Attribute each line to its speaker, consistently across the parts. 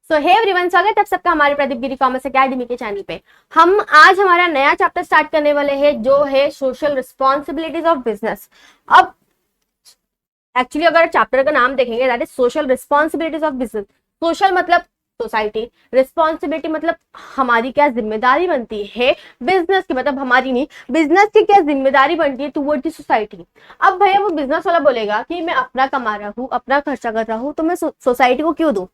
Speaker 1: सो hey everyone, स्वागत है आप सबका हमारे प्रदीप गिरी कॉमर्स एकेडमी के चैनल पे। हम आज हमारा नया चैप्टर स्टार्ट करने वाले हैं जो है सोशल रिस्पॉन्सिबिलिटीज ऑफ बिजनेस। अब एक्चुअली अगर चैप्टर का नाम देखेंगे that is social responsibilities of business. Social मतलब सोसाइटी, रिस्पॉन्सिबिलिटी मतलब हमारी क्या जिम्मेदारी बनती है बिजनेस की, मतलब हमारी नहीं, बिजनेस की क्या जिम्मेदारी बनती है टुवर्ड दी सोसाइटी। अब भैया वो बिजनेस वाला बोलेगा कि मैं अपना कमा रहा हूँ, अपना खर्चा कर रहा हूँ, तो मैं सोसाइटी को क्यों दूं।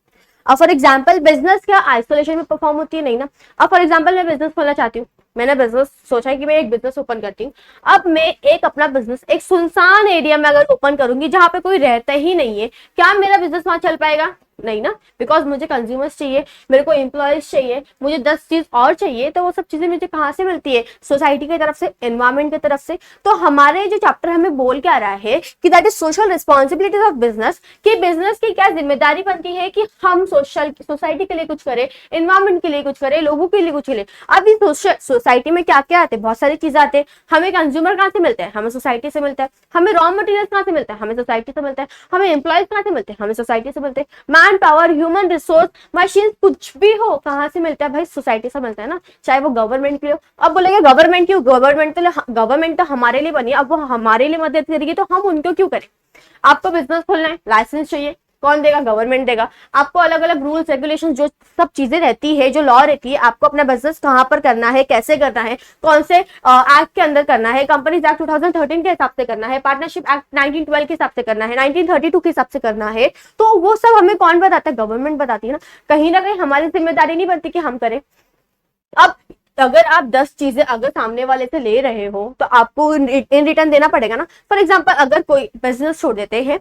Speaker 1: अब फॉर एग्जाम्पल बिजनेस क्या आइसोलेशन में परफॉर्म होती है, नहीं ना। अब फॉर एग्जाम्पल मैं बिजनेस खोलना चाहती हूँ, मैंने बिजनेस सोचा है कि मैं एक बिजनेस ओपन करती हूँ। अब मैं एक अपना बिजनेस एक सुनसान एरिया में अगर ओपन करूंगी जहां पे कोई रहता ही नहीं है, क्या मेरा बिजनेस वहां चल पाएगा? नहीं ना, बिकॉज मुझे कंज्यूमर्स चाहिए, मेरे को एम्प्लॉयज चाहिए, मुझे 10 चीज और चाहिए। तो वो सब चीजें मुझे कहाँ से मिलती है? सोसाइटी की तरफ से, एनवायरमेंट की तरफ से। तो हमारे जो चैप्टर हमें बोल के आ रहा है कि that is social responsibilities of business, कि बिजनेस की क्या जिम्मेदारी बनती है कि हम सोसाइटी के लिए कुछ करें, एनवायरमेंट के लिए कुछ करें, लोगों के लिए कुछ करें। अब इस सोसाइटी में क्या क्या आते हैं? बहुत सारी चीजें आते हैं। हमें कंज्यूमर कहाँ से मिलते हैं? हमें सोसाइटी से मिलता है। हमें रॉ मटेरियल कहाँ से मिलता है? हमें सोसाइटी से मिलता है। हमें एम्प्लॉयज कहाँ से मिलते हैं? हमें सोसाइटी से मिलते हैं। Man power, human resource, machine, कुछ भी हो कहां से मिलता है? भाई सोसाइटी से मिलता है ना, चाहे वो गवर्नमेंट की हो। अब बोलेंगे गवर्नमेंट क्यों? गवर्नमेंट तो हमारे लिए बनी, अब वो हमारे लिए मदद करेगी तो हम उनको क्यों करें? आपको बिजनेस खोलना है, लाइसेंस चाहिए, कौन देगा? गवर्नमेंट देगा। आपको अलग अलग रूल्स रेगुलेशन जो सब चीजें रहती है, जो लॉ रहती है, आपको अपना बिजनेस कहां पर करना है, कैसे करना है, कौन से एक्ट के अंदर करना है, कंपनीज एक्ट 2013 के हिसाब से करना है, पार्टनरशिप एक्ट 1912 के हिसाब से करना है, 1932 के हिसाब से करना है। तो वो सब हमें कौन बताता है? गवर्नमेंट बताती है ना। कहीं ना कहीं हमारी जिम्मेदारी नहीं बनती कि हम करें। अब अगर आप 10 चीजें अगर सामने वाले से ले रहे हो तो आपको इन रिटर्न देना पड़ेगा ना। फॉर एग्जाम्पल अगर कोई बिजनेस छोड़ देते हैं,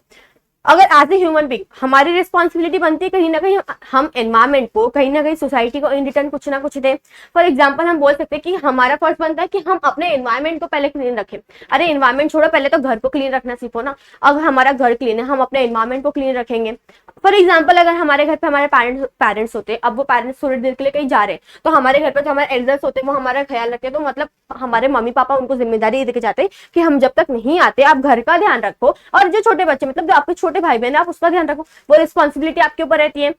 Speaker 1: अगर एज ए ह्यूमन बींग हमारी रिस्पॉन्सिबिलिटी बनती है कहीं ना कहीं हम एनवायरमेंट को, कहीं ना कहीं सोसाइटी को इन रिटर्न कुछ ना कुछ दें। फॉर एग्जाम्पल हम बोल सकते हैं कि हमारा फर्ज बनता है कि हम अपने एनवायरमेंट को पहले क्लीन रखें। अरे एनवायरमेंट छोड़ो, पहले तो घर को क्लीन रखना सीखो ना। अगर हमारा घर क्लीन है, हम अपने एनवायरमेंट को क्लीन रखेंगे। फॉर एग्जाम्पल अगर हमारे घर पे हमारे पेरेंट्स होते हैं, अब वो पेरेंट्स थोड़ी देर के लिए कहीं जा रहे हैं, तो हमारे घर पे जो हमारे एल्डर्स होते हैं वो हमारा ख्याल रखते हैं। तो मतलब हमारे मम्मी पापा उनको जिम्मेदारी देके जाते हैं कि हम जब तक नहीं आते आप घर का ध्यान रखो, और जो छोटे बच्चे मतलब जो आपके छोटे भाई बहन है आप उसका ध्यान रखो। वो रिस्पॉन्सिबिलिटी आपके ऊपर रहती है।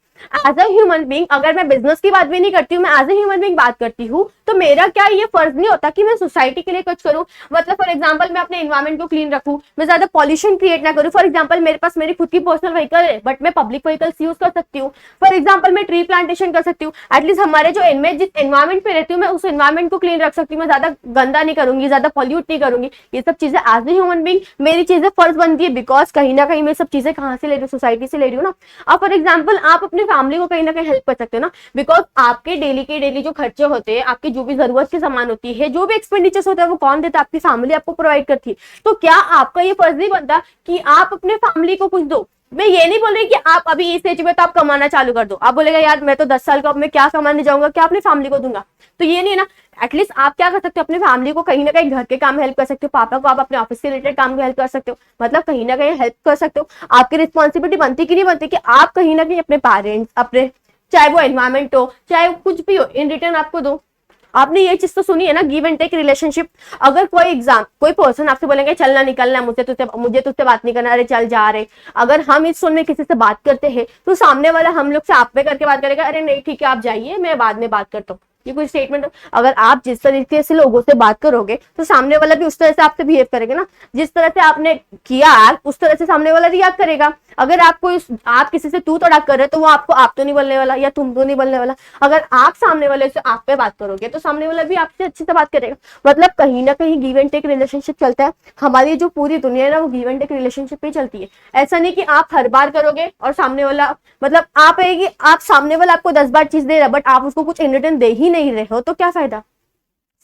Speaker 1: एज अ ह्यूमन बींग, अगर मैं बिजनेस की बात भी नहीं करती हूँ, मैं एज अ ह्यूमन बींग बात करती हूँ, तो मेरा क्या ये फर्ज नहीं होता कि मैं सोसाइटी के लिए कुछ करूँ? मतलब फॉर एग्जाम्पल मैं अपने एनवायरमेंट को क्लीन रखूँ, मैं ज्यादा पॉल्यूशन क्रिएट ना करूँ। फॉर एग्जाम्पल मेरे पास मेरी खुद की पर्सनल व्हीकल है बट मैं पब्लिक व्हीकल्स यूज कर सकती हूँ। फॉर एग्जाम्पल मैं ट्री प्लांटेशन कर सकती हूँ। एटलीस्ट हमारे जो जिस एनवायरमेंट पे रहती हूँ मैं उस एनवायरमेंट को क्लीन रख सकती हूँ। मैं ज्यादा गंदा नहीं करूंगी, ज्यादा पॉल्यूट नहीं करूंगी। ये सब चीजें एज ए ह्यूमन बींग मेरी चीजें फर्ज बनती है, बिकॉज कहीं ना कहीं मैं सब चीजें कहाँ से ले रही हूँ? सोसाइटी से ले रही हूँ ना। अब फॉर एग्जाम्पल आप अपनी फैमिली को कहीं ना कहीं हेल्प कर सकते हो ना, बिकॉज आपके डेली के डेली जो खर्चे होते हैं, आपकी जो भी जरूरत की सामान होती है, जो भी एक्सपेंडिचर्स होता है वो कौन देता है? आपकी फैमिली आपको प्रोवाइड करती है। तो क्या आपका ये फर्ज नहीं बनता कि आप अपने फैमिली को कुछ दो? मैं ये नहीं बोल रही कि आप अभी इस एज में तो आप कमाना चालू कर दो। आप बोलेगा यार मैं तो 10 साल का, अब मैं क्या कमाने जाऊंगा, क्या अपनी फैमिली को दूंगा? तो ये नहीं ना। एटलीस्ट आप क्या कर सकते हो? अपनी फैमिली को कहीं ना कहीं घर के काम हेल्प कर सकते हो, पापा को आप अपने ऑफिस के रिलेटेड काम में हेल्प कर सकते हो, मतलब कहीं ना कहीं हेल्प कर सकते हो। आपकी रिस्पॉन्सिबिलिटी बनती कि नहीं बनती कि आप कहीं ना कहीं अपने पेरेंट्स, अपने चाहे वो एनवायरमेंट हो चाहे कुछ भी हो, इन रिटर्न आपको दो। आपने ये चीज तो सुनी है ना, गिव एंड टेक रिलेशनशिप। अगर कोई पर्सन आपसे बोलेंगे चलना निकलना, मुझे तुझसे बात नहीं करना, अरे चल जा रहे। अगर हम इस टोन में किसी से बात करते हैं तो सामने वाला हम लोग से आप पे करके बात करेगा, अरे नहीं ठीक है आप जाइए मैं बाद में बात करता हूँ। ये कोई स्टेटमेंट? अगर आप जिस तरीके से लोगों से बात करोगे तो सामने वाला भी उस तरह से आपसे बिहेव करेगा ना। जिस तरह से आपने किया उस तरह से सामने वाला रिएक्ट करेगा। अगर आप किसी से तू तड़ाक कर रहे हो तो वो आपको आप तो नहीं बोलने वाला या तुम तो नहीं बोलने वाला। अगर आप सामने वाले से आप पे बात करोगे तो सामने वाला भी आपसे अच्छे से बात करेगा। मतलब कहीं ना कहीं गिव एंड टेक रिलेशनशिप चलता है। हमारी जो पूरी दुनिया है ना वो गिव एंड टेक रिलेशनशिप पे चलती है। ऐसा नहीं कि आप हर बार करोगे और सामने वाला, मतलब आप है कि आप सामने वाला आपको 10 बार चीज दे रहा है बट आप उसको कुछ इन रिटर्न दे ही नहीं रहे हो, तो क्या फायदा?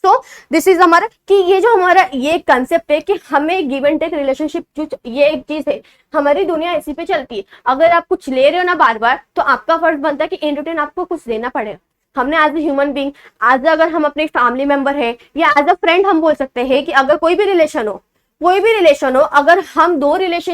Speaker 1: सो दिस इज हमारा कि ये जो हमारा ये कंसेप्ट है कि हमें गिव एंड टेक रिलेशनशिप, जो ये एक चीज है, हमारी दुनिया इसी पे चलती है। अगर आप कुछ ले रहे हो ना बार बार, तो आपका फर्ज बनता है कि इन रिटर्न आपको कुछ देना पड़ेगा। हमने as a human being, as अगर हम अपने फैमिली मेंबर है या एज अ फ्रेंड, हम बोल सकते हैं कि अगर कोई भी रिलेशन हो, अगर हम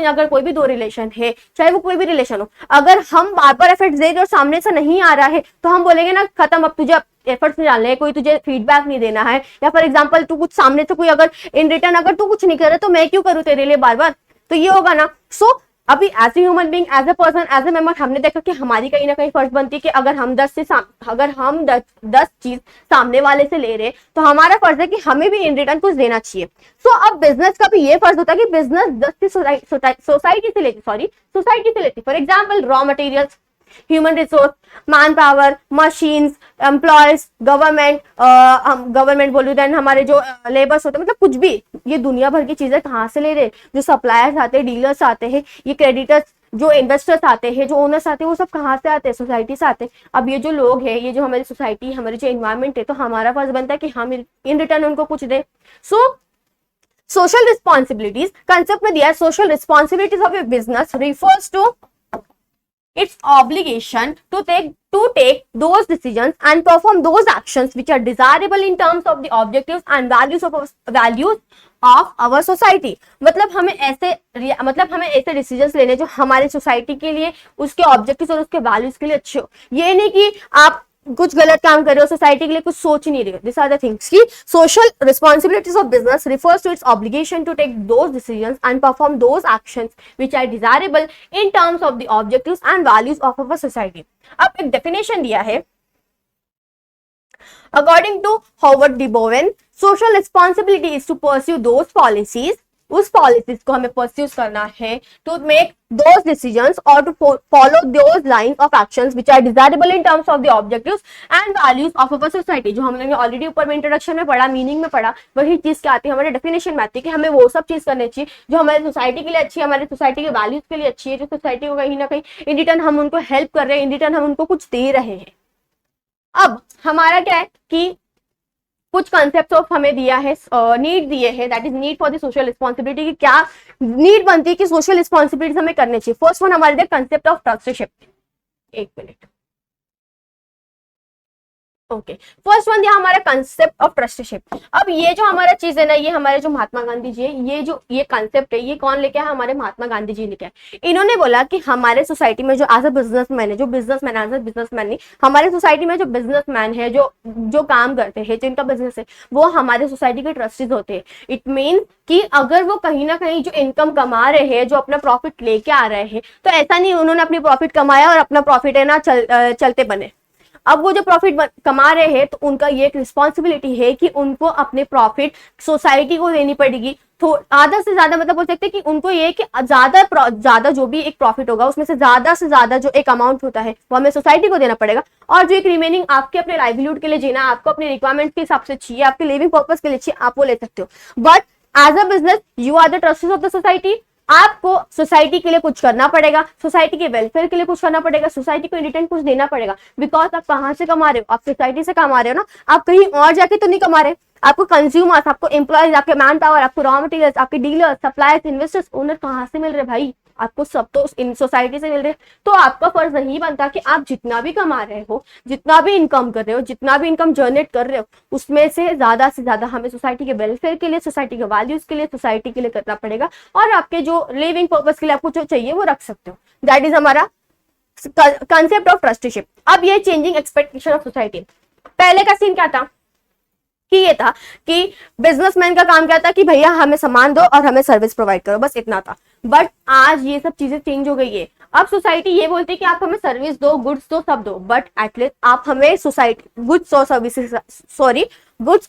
Speaker 1: अगर कोई भी दो रिलेशन है, चाहे वो कोई भी रिलेशन हो, अगर हम बार बार एफर्ट्स दे रहे और सामने से नहीं आ रहा है तो हम बोलेंगे ना खत्म, अब तुझे एफर्ट्स नहीं डालने हैं, कोई तुझे फीडबैक नहीं देना है। या फॉर एग्जांपल तू कुछ सामने से कोई अगर इन रिटर्न अगर तू कुछ नहीं कर रहा तो मैं क्यों करूं तेरे लिए बार बार, तो ये होगा ना। सो अभी as a human being, as a person, as a member, हमने देखा कि हमारी कहीं ना कहीं फर्ज बनती है कि अगर हम 10 चीज सामने वाले से ले रहे तो हमारा फर्ज है कि हमें भी इन रिटर्न कुछ देना चाहिए। सो अब बिजनेस का भी ये फर्ज होता है कि बिजनेस 10 से सोसाइटी से लेती। For example raw materials, human resource, man power, machines, employees, government बोलूँ, देन हमारे जो लेबर्स होते हैं, मतलब कुछ भी, ये दुनिया भर की चीजें कहाँ से ले रहे हैं? जो सप्लायर्स आते हैं, डीलर्स आते हैं, ये क्रेडिटर्स, जो इन्वेस्टर्स आते हैं, जो ओनर्स आते हैं, वो सब कहाँ से आते हैं? सोसाइटी से आते हैं। अब ये जो लोग हैं, ये जो हमारी सोसाइटी, हमारी जो एनवायरमेंट है, तो हमारा फर्ज बनता है कि हम इन रिटर्न उनको कुछ दें। सो सोशल रिस्पॉन्सिबिलिटीज कंसेप्ट में दिया है, social responsibilities of a business refers to its obligation to take those decisions and perform those actions which are desirable in terms of the objectives and values of our society। मतलब हमें ऐसे decisions लेने जो हमारे society के लिए, उसके objectives और उसके वैल्यूज के लिए अच्छे हो। ये नहीं कि आप कुछ गलत काम कर रहे हो, सोसाइटी के लिए कुछ सोच नहीं रहे हो। दिस आर द थिंग्स कि social responsibilities of business refers to its obligation to take those decisions and perform those actions which are desirable in terms of the objectives and values of our society. अब एक definition दिया है, according to Howard D Bowen, social responsibility is to pursue those policies, उस policies को हमें pursue करना है, to make those decisions और to follow those lines of actions which are desirable in terms of the objectives and values of our society. जो हमने already ऊपर में इंट्रोडक्शन में पढ़ा, मीनिंग में पढ़ा, वही चीज क्या आती है हमारे डेफिनेशन में आती है कि हमें वो सब चीज करनी चाहिए जो हमारी सोसाइटी के लिए अच्छी है, हमारे सोसाइटी के वैल्यूज के लिए अच्छी है, जो सोसाइटी को कहीं ना कहीं इन रिटर्न हम उनको हेल्प कर रहे हैं, इन रिटर्न हम उनको कुछ दे रहे हैं। अब हमारा क्या है कि कुछ कॉन्सेप्ट ऑफ हमें दिया है, नीड दिए है, that is need for the social responsibility, की क्या नीड बनती है कि सोशल रिस्पॉन्सिबिलिटी हमें करनी चाहिए। फर्स्ट वन हमारे लिए कंसेप्ट ऑफ ट्रस्टशिप। एक मिनट, ओके, फर्स्ट वन दिया हमारा कंसेप्ट ऑफ ट्रस्टशिप। अब ये जो हमारा चीज है ना, ये हमारे जो महात्मा गांधी जी है, ये कंसेप्ट है, ये कौन लेके आया? हमारे महात्मा गांधी जी लेके आए। इन्होंने बोला कि हमारे सोसाइटी में जो एज अ बिजनेसमैन है, जो बिजनेसमैन एज अ बिजनेसमैन नहीं, हमारे सोसाइटी में जो बिजनेसमैन है, जो काम करते हैं, जिनका बिजनेस है, वो हमारे सोसाइटी के ट्रस्टीज होते हैं। इट मीन कि अगर वो कहीं ना कहीं जो इनकम कमा रहे हैं, जो अपना प्रॉफिट लेके आ रहे हैं, तो ऐसा नहीं उन्होंने अपनी प्रॉफिट कमाया और अपना प्रॉफिट है ना चलते बने। अब वो जो प्रॉफिट कमा रहे हैं, तो उनका ये एक रिस्पॉन्सिबिलिटी है कि उनको अपने प्रॉफिट सोसाइटी को देनी पड़ेगी। तो आधा से ज्यादा, मतलब बोल सकते हैं कि उनको ये कि ज्यादा जो भी एक प्रॉफिट होगा, उसमें से ज्यादा जो एक अमाउंट होता है, वो हमें सोसाइटी को देना पड़ेगा। और जो एक रिमेनिंग आपके अपने लाइवलीहुड के लिए जीना, आपको अपने रिक्वायरमेंट के हिसाब से चाहिए, आपके लिविंग पर्पज के लिए चाहिए, आप वो ले सकते हो। But as a business you are the trustees of the society. आपको सोसाइटी के लिए कुछ करना पड़ेगा, सोसाइटी के वेलफेयर के लिए कुछ करना पड़ेगा, सोसाइटी को इन रिटर्न कुछ देना पड़ेगा। बिकॉज आप कहाँ से कमा रहे हो? आप सोसाइटी से कमा रहे हो ना, आप कहीं और जाके तो नहीं कमा रहे। आपको कंज्यूमर्स, आपको एम्प्लॉयज, आपके मैन पावर, आपको रॉ मटेरियल्स, आपके डीलर्स, सप्लायर्स, इन्वेस्टर्स, ओनर कहाँ से मिल रहे भाई? आपको सब तो इन सोसाइटी से मिल रहे। तो आपका फर्ज नहीं बनता कि आप जितना भी कमा रहे हो, जितना भी इनकम कर रहे हो, जितना भी इनकम जनरेट कर रहे हो, उसमें से ज्यादा हमें सोसाइटी के वेलफेयर के लिए, सोसाइटी के वैल्यूज के लिए, सोसाइटी के लिए करना पड़ेगा। और आपके जो लिविंग पर्पज के लिए आपको जो चाहिए वो रख सकते हो। दैट इज हमारा कंसेप्ट ऑफ ट्रस्टीशिप। अब ये चेंजिंग एक्सपेक्टेशन ऑफ सोसाइटी। पहले का सीन क्या था कि ये था कि बिजनेसमैन का काम क्या था कि भैया हमें सामान दो और हमें सर्विस प्रोवाइड करो, बस इतना था। बट आज ये सब चीजें चेंज हो गई है। अब सोसाइटी ये बोलती है कि आप हमें सर्विस दो, गुड्स दो, सब दो, बट एटलीस्ट आप हमें सोसाइटी गुड्स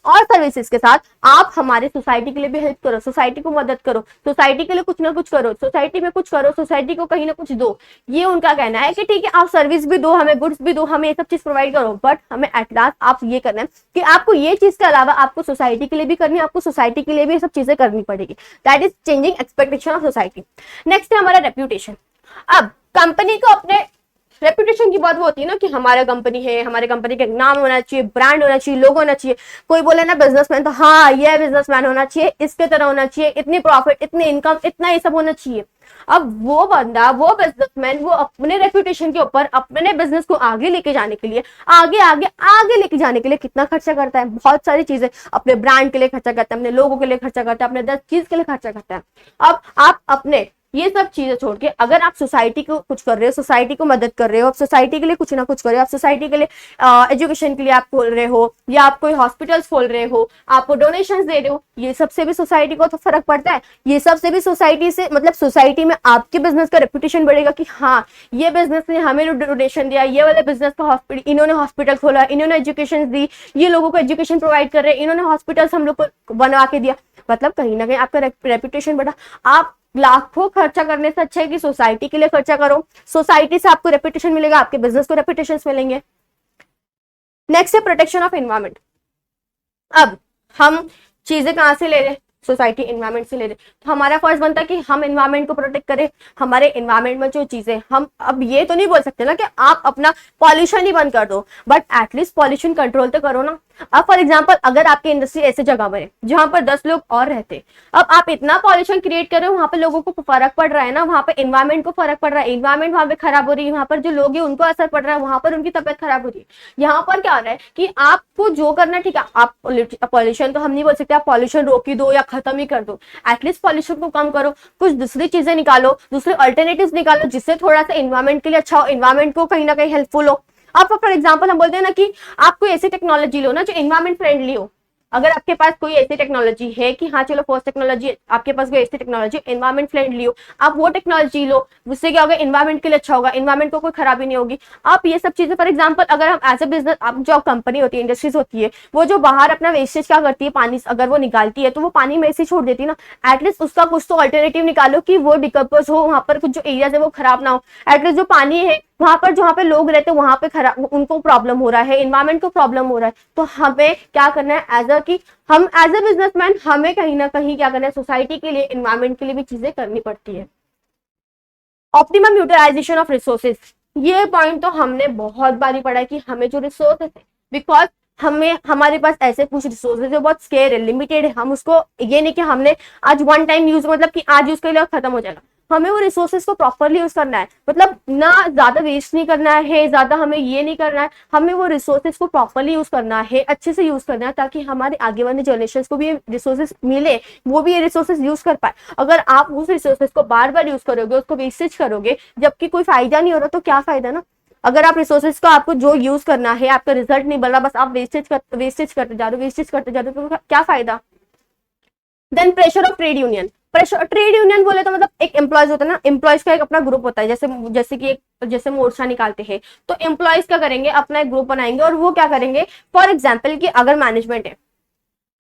Speaker 1: और सर्विसेज के साथ आप हमारे सोसाइटी के लिए भी हेल्प करो, सोसाइटी को मदद करो, सोसाइटी के लिए कुछ ना कुछ करो, सोसाइटी में कुछ करो, सोसाइटी को कहीं ना कुछ दो। ये उनका कहना है कि ठीक है आप सर्विस भी दो, हमें गुड्स भी दो, हमें ये सब चीज प्रोवाइड करो, बट हमें एट लास्ट आप ये करना है कि आपको ये चीज के अलावा आपको सोसाइटी के लिए भी करनी है, आपको सोसाइटी के लिए भी ये सब चीजें करनी पड़ेगी। That is changing expectation of society. Next है हमारा रेप्यूटेशन। अब कंपनी को अपने रेपुटेशन की बात वो होती है ना कि हमारा कंपनी है, हमारे कंपनी का नाम होना चाहिए, ब्रांड होना चाहिए, लोगो होना चाहिए। कोई बोले ना बिजनेसमैन, तो हाँ ये बिजनेसमैन होना चाहिए, इसके तरह होना चाहिए, इतनी प्रॉफिट, इतनी इनकम, इतना ये सब होना चाहिए। अब वो बंदा, वो बिजनेसमैन, वो अपने रेपुटेशन के ऊपर अपने बिजनेस को आगे लेके जाने के लिए, आगे लेके जाने के लिए कितना खर्चा करता है? बहुत सारी चीजें, अपने ब्रांड के लिए खर्चा करता है, अपने लोगों के लिए खर्चा करता है, अपने 10 चीज के लिए खर्चा करता है। अब आप अपने ये सब चीजें छोड़ के अगर आप सोसाइटी को कुछ कर रहे हो, सोसाइटी को मदद कर रहे हो, आप सोसाइटी के लिए कुछ ना कुछ कर रहे हो, आप सोसाइटी के लिए एजुकेशन के लिए आप खोल रहे हो, या आप कोई हॉस्पिटल्स खोल रहे हो, आप डोनेशन दे रहे हो, ये सबसे भी सोसाइटी को तो फर्क पड़ता है। ये सबसे भी सोसाइटी से मतलब सोसाइटी में आपके बिजनेस का रेपुटेशन बढ़ेगा कि हाँ ये बिजनेस ने हमें डोनेशन दिया, ये वाले बिजनेस का हॉस्पिटल, इन्होंने हॉस्पिटल खोला, इन्होंने एजुकेशन दी, ये लोगों को एजुकेशन प्रोवाइड कर रहे हैं, इन्होंने हॉस्पिटल्स हम लोग को बनवा के दिया। मतलब कहीं ना कहीं आपका रेपुटेशन बढ़ा। आप लाखों खर्चा करने से अच्छा है कि सोसाइटी के लिए खर्चा करो, सोसाइटी से आपको रेपुटेशन मिलेगा, आपके बिजनेस को रेपुटेशन मिलेंगे। नेक्स्ट है प्रोटेक्शन ऑफ एनवायरमेंट। अब हम चीजें कहां से ले रहे हैं, सोसाइटी एनवायरमेंट से ले रहे, तो हमारा फर्ज बनता है कि हम एनवायरमेंट को प्रोटेक्ट करें। हमारे एनवायरमेंट में जो चीजें, हम अब ये तो नहीं बोल सकते ना कि आप अपना पॉल्यूशन ही बंद कर दो, बट एटलीस्ट पॉल्यूशन कंट्रोल तो करो ना। अब फॉर एग्जांपल अगर आपकी इंडस्ट्री ऐसे जगह पर है जहां पर 10 लोग और रहते, अब आप इतना पॉल्यूशन क्रिएट कर रहे हो, वहां पे लोगों को फर्क पड़ रहा है ना, वहां पे एनवायरमेंट को फर्क पड़ रहा है, एनवायरमेंट वहां पे खराब हो रही है, वहां पर जो लोग हैं उनको असर पड़ रहा है, वहां पर उनकी तबियत खराब हो रही है। यहाँ पर क्या हो रहा है कि आपको जो करना है, ठीक है, आप पॉल्यूशन तो हम नहीं बोल सकते आप पॉल्यूशन रोक ही दो या खत्म ही कर दो, एटलीस्ट पॉल्यूशन को कम करो, कुछ दूसरी चीजें निकालो, दूसरे अल्टरनेटिव्स निकालो जिससे थोड़ा सा एनवायरमेंट के लिए अच्छा हो, एनवायरमेंट को कहीं ना कहीं हेल्पफुल हो। आप फॉर एग्जांपल हम बोलते हैं ना कि आप कोई ऐसी टेक्नोलॉजी लो ना जो एनवायरमेंट फ्रेंडली हो। अगर आपके पास कोई ऐसी टेक्नोलॉजी है कि हाँ चलो फर्स्ट टेक्नोलॉजी, आपके पास कोई ऐसी टेक्नोलॉजी एनवायरमेंट फ्रेंडली हो, आप वो टेक्नोलॉजी लो, उससे क्या होगा, एनवायरमेंट के लिए अच्छा होगा, एनवायरमेंट को कोई खराबी नहीं होगी। आप ये सब चीजें फॉर एग्जांपल अगर हम एज ए बिजनेस, आप जो कंपनी होती है, इंडस्ट्रीज होती है, वो जो बाहर अपना वेस्टेज क्या करती है, पानी अगर वो निकालती है तो वो पानी में ऐसे छोड़ देती है ना, एटलीस्ट उसका कुछ तो अल्टरनेटिव निकालो कि वो डिकम्पोज हो, वहां पर कुछ जो एरियाज है वो खराब ना हो। एटलीस्ट जो पानी है वहां पर जहाँ पे लोग रहते हैं वहां पे खराब, उनको प्रॉब्लम हो रहा है, एनवायरमेंट को प्रॉब्लम हो रहा है, तो हमें क्या करना है एज अ कि हम एज ए बिजनेसमैन हमें कहीं ना कहीं क्या करना है, सोसाइटी के लिए, एनवायरमेंट के लिए भी चीजें करनी पड़ती है। ऑप्टिमम यूटिलाइजेशन ऑफ रिसोर्सेज, ये पॉइंट तो हमने बहुत बारी पढ़ा है कि हमें जो रिसोर्सेज है, बिकॉज हमें हमारे पास ऐसे कुछ रिसोर्सेज है बहुत स्केयर है, लिमिटेड है, हम उसको ये नहीं कि हमने आज वन टाइम यूज मतलब कि आज यूज कर लिया खत्म हो जाएगा, हमें वो रिसोर्सेज को प्रॉपरली यूज करना है, मतलब ना ज्यादा वेस्ट नहीं करना है, ज्यादा हमें ये नहीं करना है, हमें वो रिसोर्सेज को प्रॉपरली यूज करना है, अच्छे से यूज करना है, ताकि हमारे आगे वाले जनरेशन को भी रिसोर्सेज मिले, वो भी ये रिसोर्सेज यूज कर पाए। अगर आप उस रिसोर्सेज को बार बार यूज करोगे, उसको वेस्टेज करोगे, जबकि कोई फायदा नहीं हो रहा, तो क्या फायदा ना। अगर आप रिसोर्सेज को आपको जो यूज करना है, आपका रिजल्ट नहीं बन रहा, बस आप वेस्टेज करते जा रहे हो, तो क्या फायदा। Then pressure of trade union. Pressure trade union बोले तो मतलब एक एम्प्लॉयज होता है ना, एम्प्लॉयज का एक अपना ग्रुप होता है, जैसे कि जैसे मोर्चा निकालते हैं, तो एम्प्लॉयज क्या करेंगे, अपना एक ग्रुप बनाएंगे और वो क्या करेंगे, फॉर एग्जाम्पल कि अगर मैनेजमेंट है,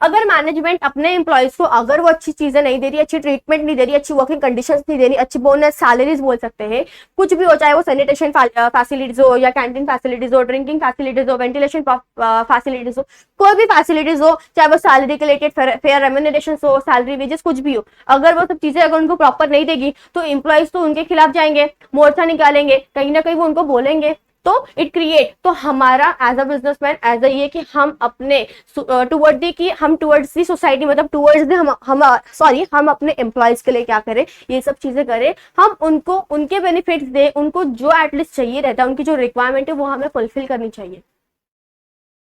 Speaker 1: अगर मैनेजमेंट अपने एम्प्लॉयज को अगर वो अच्छी चीजें नहीं दे रही, अच्छी ट्रीटमेंट नहीं दे रही, अच्छी वर्किंग कंडीशंस नहीं दे रही, अच्छी बोनस सैलरीज बोल सकते हैं, कुछ भी हो, चाहे वो सैनिटेशन फैसिलिटीज हो या कैंटीन फैसिलिटीज हो, ड्रिंकिंग फैसिलिटीज हो, वेंटिलेशन फैसिलिटीज हो, कोई भी फैसिलिटीज हो, चाहे वो सैलरी रिलेटेड फेयर रेम्यूनरेशन हो, सैलरी वेजेस कुछ भी हो, अगर वो सब चीजें अगर उनको प्रॉपर नहीं देगी तो एम्प्लॉयज तो उनके खिलाफ जाएंगे, मोर्चा निकालेंगे, कहीं ना कहीं वो उनको बोलेंगे, तो इट क्रिएट, तो हमारा as a businessman as a ये कि हम अपने टुवर्ड दी कि हम टुवर्ड्स दी सोसाइटी, मतलब टुवर्ड्स दी हम अपने एम्प्लॉयज के लिए क्या करें, ये सब चीजें करें, हम उनको उनके बेनिफिट्स दे, उनको जो एटलीस्ट चाहिए रहता है, उनकी जो रिक्वायरमेंट है वो हमें फुलफिल करनी चाहिए।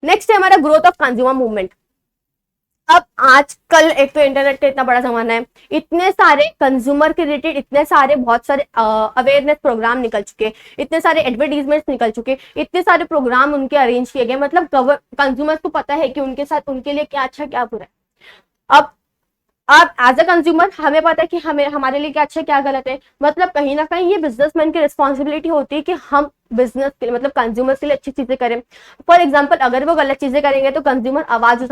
Speaker 1: नेक्स्ट है हमारा ग्रोथ ऑफ कंज्यूमर मूवमेंट। अब आजकल एक तो इंटरनेट का इतना बड़ा जमाना है, इतने सारे कंज्यूमर के रिलेटेड इतने सारे बहुत सारे अवेयरनेस प्रोग्राम निकल चुके, इतने सारे एडवर्टीजमेंट्स निकल चुके, इतने सारे प्रोग्राम उनके अरेंज किए गए, मतलब कंज्यूमर्स को पता है कि उनके साथ उनके लिए क्या अच्छा क्या बुरा है। अब एज अ कंज्यूमर हमें पता है कि हमें हमारे लिए क्या अच्छा है क्या गलत है, मतलब कहीं ना कहीं ये बिजनेसमैन की रिस्पॉन्सिबिलिटी होती है कि हम बिजनेस के लिए मतलब कंज्यूमर के लिए अच्छी चीजें करें। फॉर एग्जांपल अगर वो गलत चीजें करेंगे तो कंज्यूमर आवाज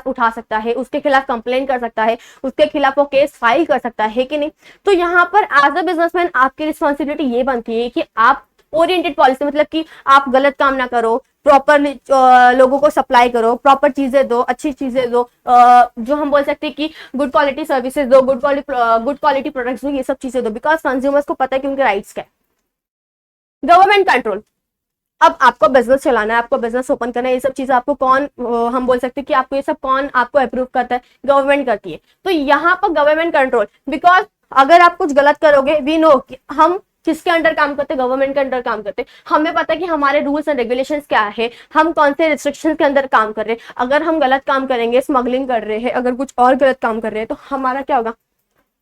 Speaker 1: उठा सकता है, उसके खिलाफ कंप्लेन कर सकता है, उसके खिलाफ वो केस फाइल कर सकता है कि नहीं। तो यहाँ पर एज अ बिजनेसमैन आपकी रिस्पॉन्सिबिलिटी ये बनती है कि आप ओरिएंटेड पॉलिसी, मतलब कि आप गलत काम ना करो, प्रॉपरली लोगों को सप्लाई करो, प्रॉपर चीजें दो, अच्छी चीजें दो, जो हम बोल सकते हैं कि गुड क्वालिटी सर्विसेज दो, गुड क्वालिटी प्रोडक्ट्स दो, ये सब चीजें दो, बिकॉज कंज्यूमर्स को पता है कि उनके राइट्स क्या है। Government control. अब आपको बिजनेस चलाना है, आपको बिजनेस ओपन करना है, ये सब चीजें आपको कौन हम बोल सकते हैं कि आपको ये सब कौन आपको अप्रूव करता है, गवर्नमेंट करती है। तो यहाँ पर गवर्नमेंट कंट्रोल, बिकॉज अगर आप कुछ गलत करोगे, वी नो कि हम किसके अंडर काम करते हैं, गवर्नमेंट के अंडर काम करते हैं, हमें पता है कि हमारे रूल्स एंड रेगुलेशंस क्या है, हम कौन से रिस्ट्रिक्शंस के अंदर काम कर रहे हैं। अगर हम गलत काम करेंगे, स्मगलिंग कर रहे हैं, अगर कुछ और गलत काम कर रहे हैं, तो हमारा क्या होगा,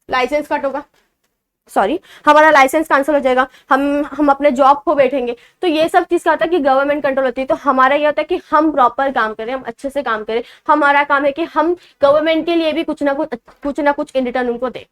Speaker 1: लाइसेंस कट होगा, सॉरी, हमारा लाइसेंस कैंसिल हो जाएगा, हम अपने जॉब खो बैठेंगे। तो ये सब चीज क्या होता है कि गवर्नमेंट कंट्रोल होती है। तो हमारा ये होता है कि हम प्रॉपर काम करें, हम अच्छे से काम करें। हमारा काम है कि हम गवर्नमेंट के लिए भी कुछ ना कुछ इन रिटर्न उनको दें।